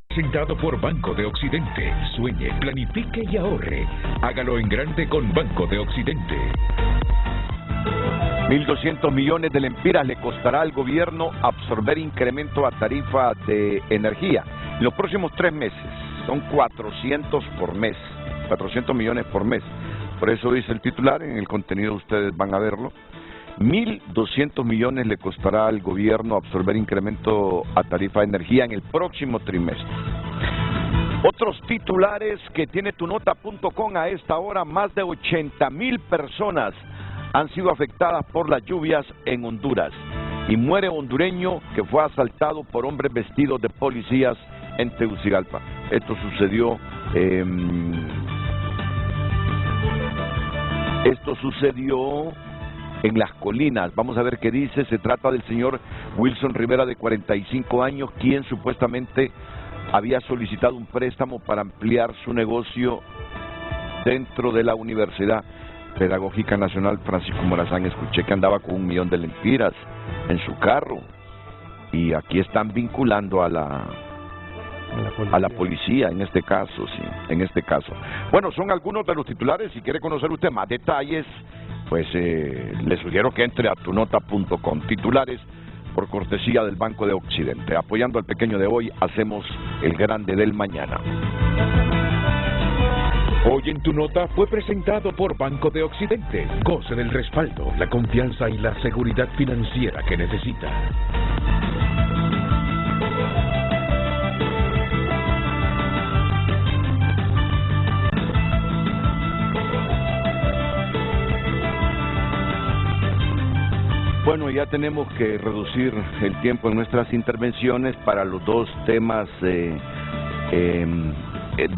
Presentado por Banco de Occidente. Sueñe, planifique y ahorre. Hágalo en grande con Banco de Occidente. 1.200 millones de lempiras le costará al gobierno absorber incremento a tarifa de energía. En los próximos 3 meses, son 400 por mes. 400 millones por mes. Por eso dice el titular, en el contenido ustedes van a verlo. 1.200 millones le costará al gobierno absorber incremento a tarifa de energía en el próximo trimestre. Otros titulares que tiene tunota.com a esta hora: más de 80.000 personas han sido afectadas por las lluvias en Honduras. Y muere hondureño que fue asaltado por hombres vestidos de policías en Tegucigalpa. Esto sucedió en Las Colinas. Vamos a ver qué dice. Se trata del señor Wilson Rivera, de 45 años, quien supuestamente había solicitado un préstamo para ampliar su negocio dentro de la Universidad Pedagógica Nacional Francisco Morazán. Escuché que andaba con 1 millón de lempiras en su carro, y aquí están vinculando a la policía en este caso, sí, en este caso. Bueno, son algunos de los titulares. Si quiere conocer usted más detalles, pues le sugiero que entre a tunota.com. Titulares por cortesía del Banco de Occidente. Apoyando al pequeño de hoy, hacemos el grande del mañana. Hoy en Tu Nota fue presentado por Banco de Occidente. Goce del respaldo, la confianza y la seguridad financiera que necesita. Bueno, ya tenemos que reducir el tiempo en nuestras intervenciones para los dos temas de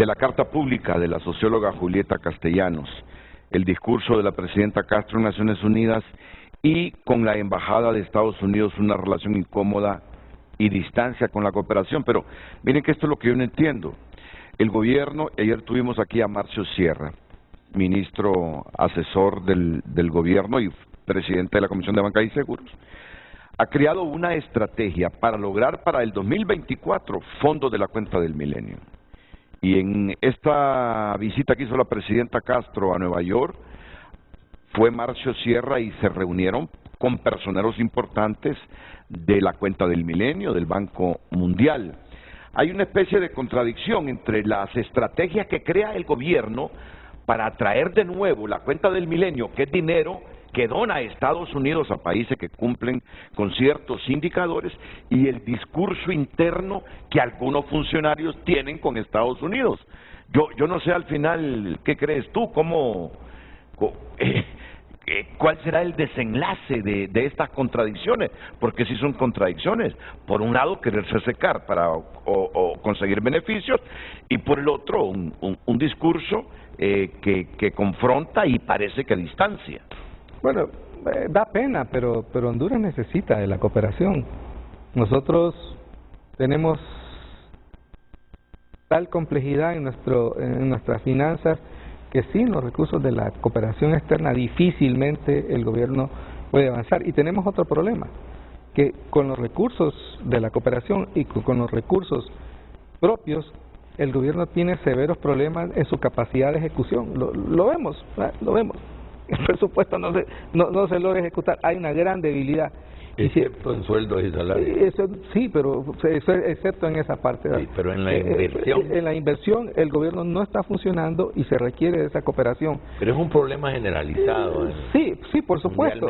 la carta pública de la socióloga Julieta Castellanos, el discurso de la presidenta Castro en Naciones Unidas, y con la embajada de Estados Unidos una relación incómoda y distancia con la cooperación. Pero miren que esto es lo que yo no entiendo. El gobierno, ayer tuvimos aquí a Marcio Sierra, ministro asesor del gobierno y presidente de la Comisión de Banca y Seguros, ha creado una estrategia para lograr para el 2024 fondos de la cuenta del milenio. Y en esta visita que hizo la presidenta Castro a Nueva York, fue Marcio Sierra y se reunieron con personeros importantes de la cuenta del milenio, del Banco Mundial. Hay una especie de contradicción entre las estrategias que crea el gobierno para atraer de nuevo la cuenta del milenio, que es dinero que dona a Estados Unidos, a países que cumplen con ciertos indicadores, y el discurso interno que algunos funcionarios tienen con Estados Unidos. Yo no sé al final, ¿qué crees tú? ¿Cuál será el desenlace de estas contradicciones? Porque sí son contradicciones. Por un lado, quererse secar para o conseguir beneficios, y por el otro, un discurso que confronta y parece que distancia. Bueno, da pena, pero Honduras necesita de la cooperación. Nosotros tenemos tal complejidad en nuestras finanzas que sin los recursos de la cooperación externa difícilmente el gobierno puede avanzar. Y tenemos otro problema, que con los recursos de la cooperación y con los recursos propios, el gobierno tiene severos problemas en su capacidad de ejecución. Lo vemos, lo vemos. El presupuesto no se logra ejecutar, hay una gran debilidad. Excepto en sueldos y salarios. Sí, pero excepto en esa parte. Sí, pero en la inversión. En la inversión el gobierno no está funcionando y se requiere de esa cooperación. Pero es un problema generalizado. Sí, por supuesto.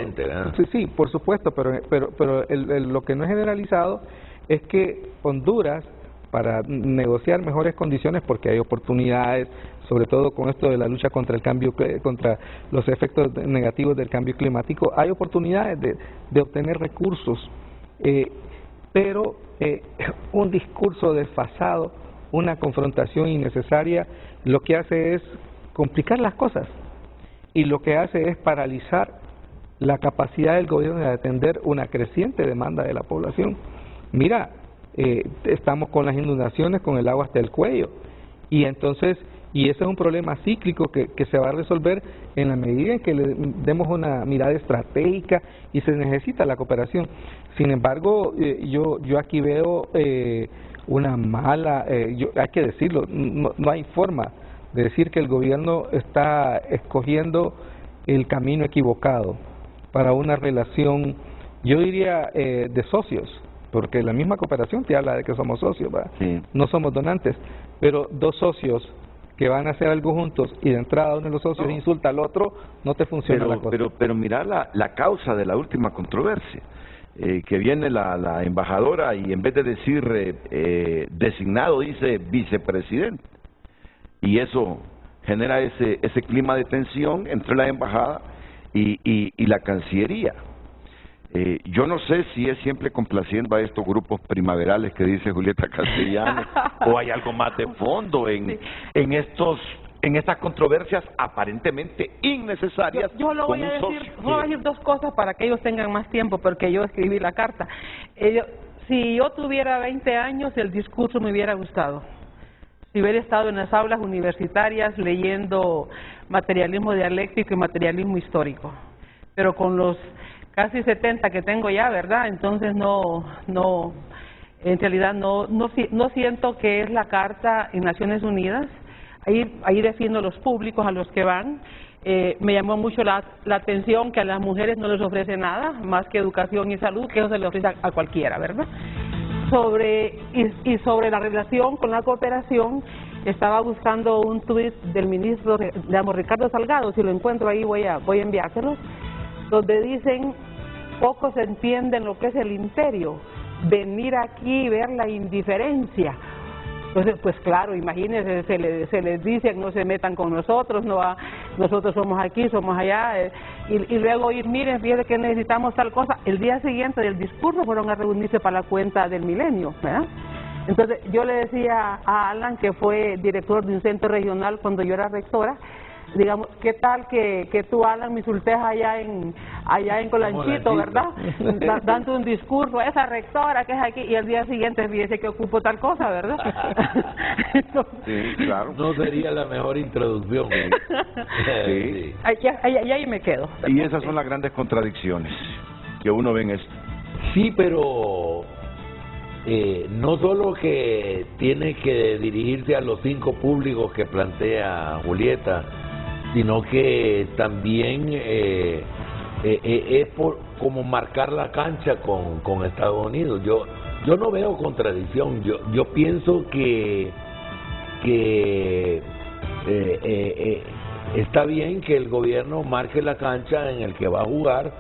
Sí, por supuesto, pero lo que no es generalizado es que Honduras, para negociar mejores condiciones, porque hay oportunidades, sobre todo con esto de la lucha contra el cambio, contra los efectos negativos del cambio climático, hay oportunidades de obtener recursos, pero un discurso desfasado, una confrontación innecesaria, lo que hace es complicar las cosas, y lo que hace es paralizar la capacidad del gobierno de atender una creciente demanda de la población. Mira, estamos con las inundaciones, con el agua hasta el cuello, y entonces, y ese es un problema cíclico que se va a resolver en la medida en que le demos una mirada estratégica, y se necesita la cooperación. Sin embargo, yo aquí veo una mala, hay que decirlo, no hay forma de decir que el gobierno está escogiendo el camino equivocado para una relación, yo diría, de socios, porque la misma cooperación te habla de que somos socios, ¿verdad? Sí. No somos donantes, pero dos socios que van a hacer algo juntos y de entrada uno de los socios insulta al otro, no te funciona la cosa. Pero mira la causa de la última controversia, que viene la embajadora y en vez de decir designado dice vicepresidente, y eso genera ese clima de tensión entre la embajada y la Cancillería. Yo no sé si es siempre complaciendo a estos grupos primaverales que dice Julieta Castellanos o hay algo más de fondo en estas controversias aparentemente innecesarias. Yo lo voy a decir dos cosas para que ellos tengan más tiempo, porque yo escribí la carta. Si yo tuviera 20 años, el discurso me hubiera gustado. Si hubiera estado en las aulas universitarias leyendo materialismo dialéctico y materialismo histórico. Pero con los casi 70 que tengo ya, ¿verdad? Entonces en realidad no siento que es la carta en Naciones Unidas. Ahí defiendo los públicos a los que van. Me llamó mucho la atención que a las mujeres no les ofrece nada, más que educación y salud, que eso se le ofrece a cualquiera, ¿verdad? Sobre la relación con la cooperación, estaba buscando un tuit del ministro, Ricardo Salgado, si lo encuentro ahí voy a enviárselos, donde dicen: pocos entienden lo que es el imperio, venir aquí y ver la indiferencia. Entonces, pues claro, imagínense, se les dice no se metan con nosotros, nosotros somos aquí, somos allá, y luego ir, miren, fíjense que necesitamos tal cosa. El día siguiente del discurso fueron a reunirse para la cuenta del milenio, ¿verdad? Entonces, yo le decía a Alan, que fue director de un centro regional cuando yo era rectora, digamos, ¿qué tal que tú, Alan, me insultes allá en Colanchito, ¿verdad? Dando un discurso a esa rectora que es aquí, y el día siguiente fíjese que ocupo tal cosa, ¿verdad? Entonces, sí, claro. No sería la mejor introducción. Sí. Ahí me quedo. Y esas son las grandes contradicciones que uno ve en esto. Sí, pero no solo que tiene que dirigirse a los 5 públicos que plantea Julieta, sino que también es como marcar la cancha con Estados Unidos. Yo no veo contradicción. Yo pienso que está bien que el gobierno marque la cancha en el que va a jugar,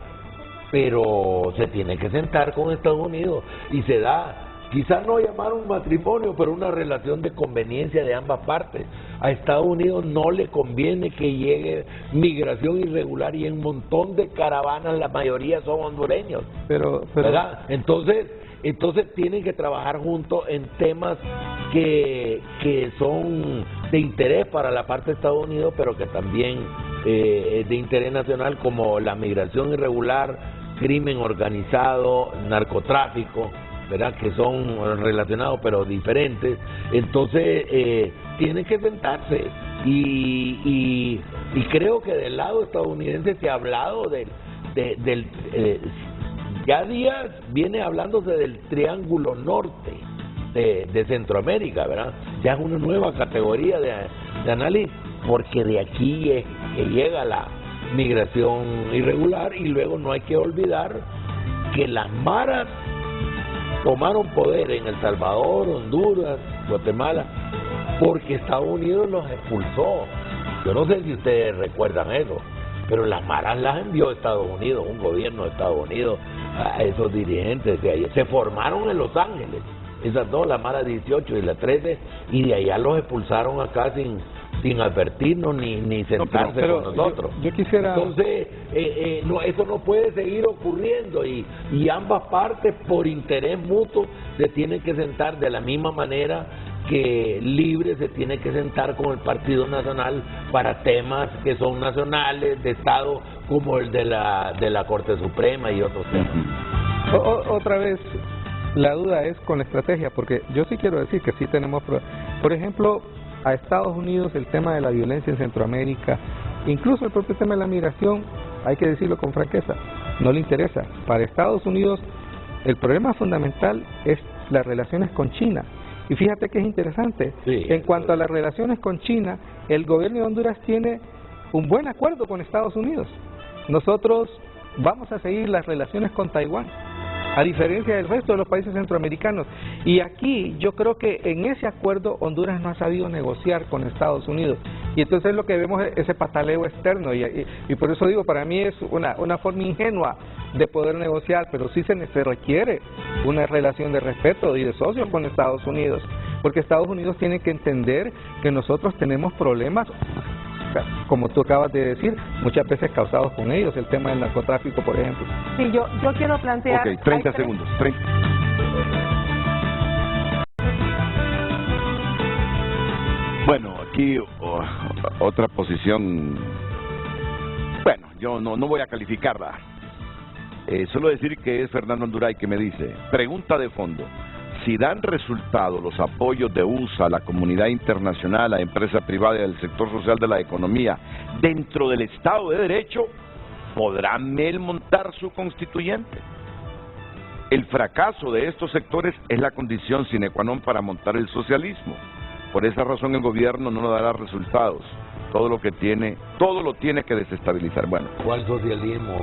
pero se tiene que sentar con Estados Unidos y se da, quizás no llamar un matrimonio, pero una relación de conveniencia de ambas partes. A Estados Unidos no le conviene que llegue migración irregular y en un montón de caravanas la mayoría son hondureños, ¿verdad? Entonces tienen que trabajar juntos en temas que son de interés para la parte de Estados Unidos, pero que también es de interés nacional, como la migración irregular, crimen organizado, narcotráfico, ¿verdad? Que son relacionados pero diferentes. Entonces tienen que sentarse y creo que del lado estadounidense se ha hablado ya días viene hablándose del triángulo norte de Centroamérica, ¿verdad? Ya es una nueva categoría de análisis, porque de aquí es que llega la migración irregular, y luego no hay que olvidar que las maras tomaron poder en El Salvador, Honduras, Guatemala, porque Estados Unidos los expulsó. Yo no sé si ustedes recuerdan eso, pero las maras las envió Estados Unidos, un gobierno de Estados Unidos, a esos dirigentes de allá. Se formaron en Los Ángeles, esas dos, la Mara 18 y la 13, y de allá los expulsaron acá sin advertirnos ni sentarse pero con nosotros. Yo quisiera... Entonces, eso no puede seguir ocurriendo, y ambas partes, por interés mutuo, se tienen que sentar de la misma manera que Libre se tiene que sentar con el Partido Nacional para temas que son nacionales, de Estado, como el de la Corte Suprema y otros temas. Otra vez, la duda es con la estrategia, porque yo sí quiero decir que sí tenemos... Por ejemplo, a Estados Unidos el tema de la violencia en Centroamérica, incluso el propio tema de la migración, hay que decirlo con franqueza, no le interesa. Para Estados Unidos el problema fundamental es las relaciones con China. Y fíjate que es interesante, sí, en cuanto a las relaciones con China, el gobierno de Honduras tiene un buen acuerdo con Estados Unidos. Nosotros vamos a seguir las relaciones con Taiwán. a diferencia del resto de los países centroamericanos. Y aquí yo creo que en ese acuerdo Honduras no ha sabido negociar con Estados Unidos. Y entonces lo que vemos es ese pataleo externo. Y por eso digo, para mí es una forma ingenua de poder negociar, pero sí se requiere una relación de respeto y de socios con Estados Unidos. Porque Estados Unidos tiene que entender que nosotros tenemos problemas, como tú acabas de decir, muchas veces causados con ellos, el tema del narcotráfico, por ejemplo. Sí, yo quiero plantear... Ok, 30 segundos. 30. Bueno, aquí otra posición, bueno, yo no voy a calificarla, solo decir que es Fernando Anduray que me dice, pregunta de fondo, si dan resultado los apoyos de USA a la comunidad internacional, a empresas privadas y al sector social de la economía dentro del Estado de Derecho, ¿podrá Mel montar su constituyente? El fracaso de estos sectores es la condición sine qua non para montar el socialismo. Por esa razón el gobierno no dará resultados. Todo lo tiene que desestabilizar. Bueno, ¿cuál socialismo?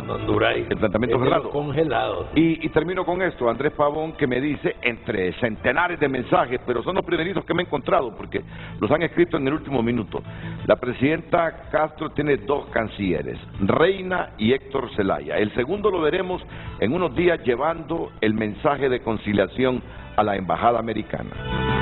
Honduray, el planteamiento Fernando. Congelado. Y termino con esto, Andrés Pavón, que me dice, entre centenares de mensajes, pero son los primerizos que me he encontrado, porque los han escrito en el último minuto. La presidenta Castro tiene 2 cancilleres, Reina y Héctor Zelaya. El segundo lo veremos en unos días llevando el mensaje de conciliación a la embajada americana.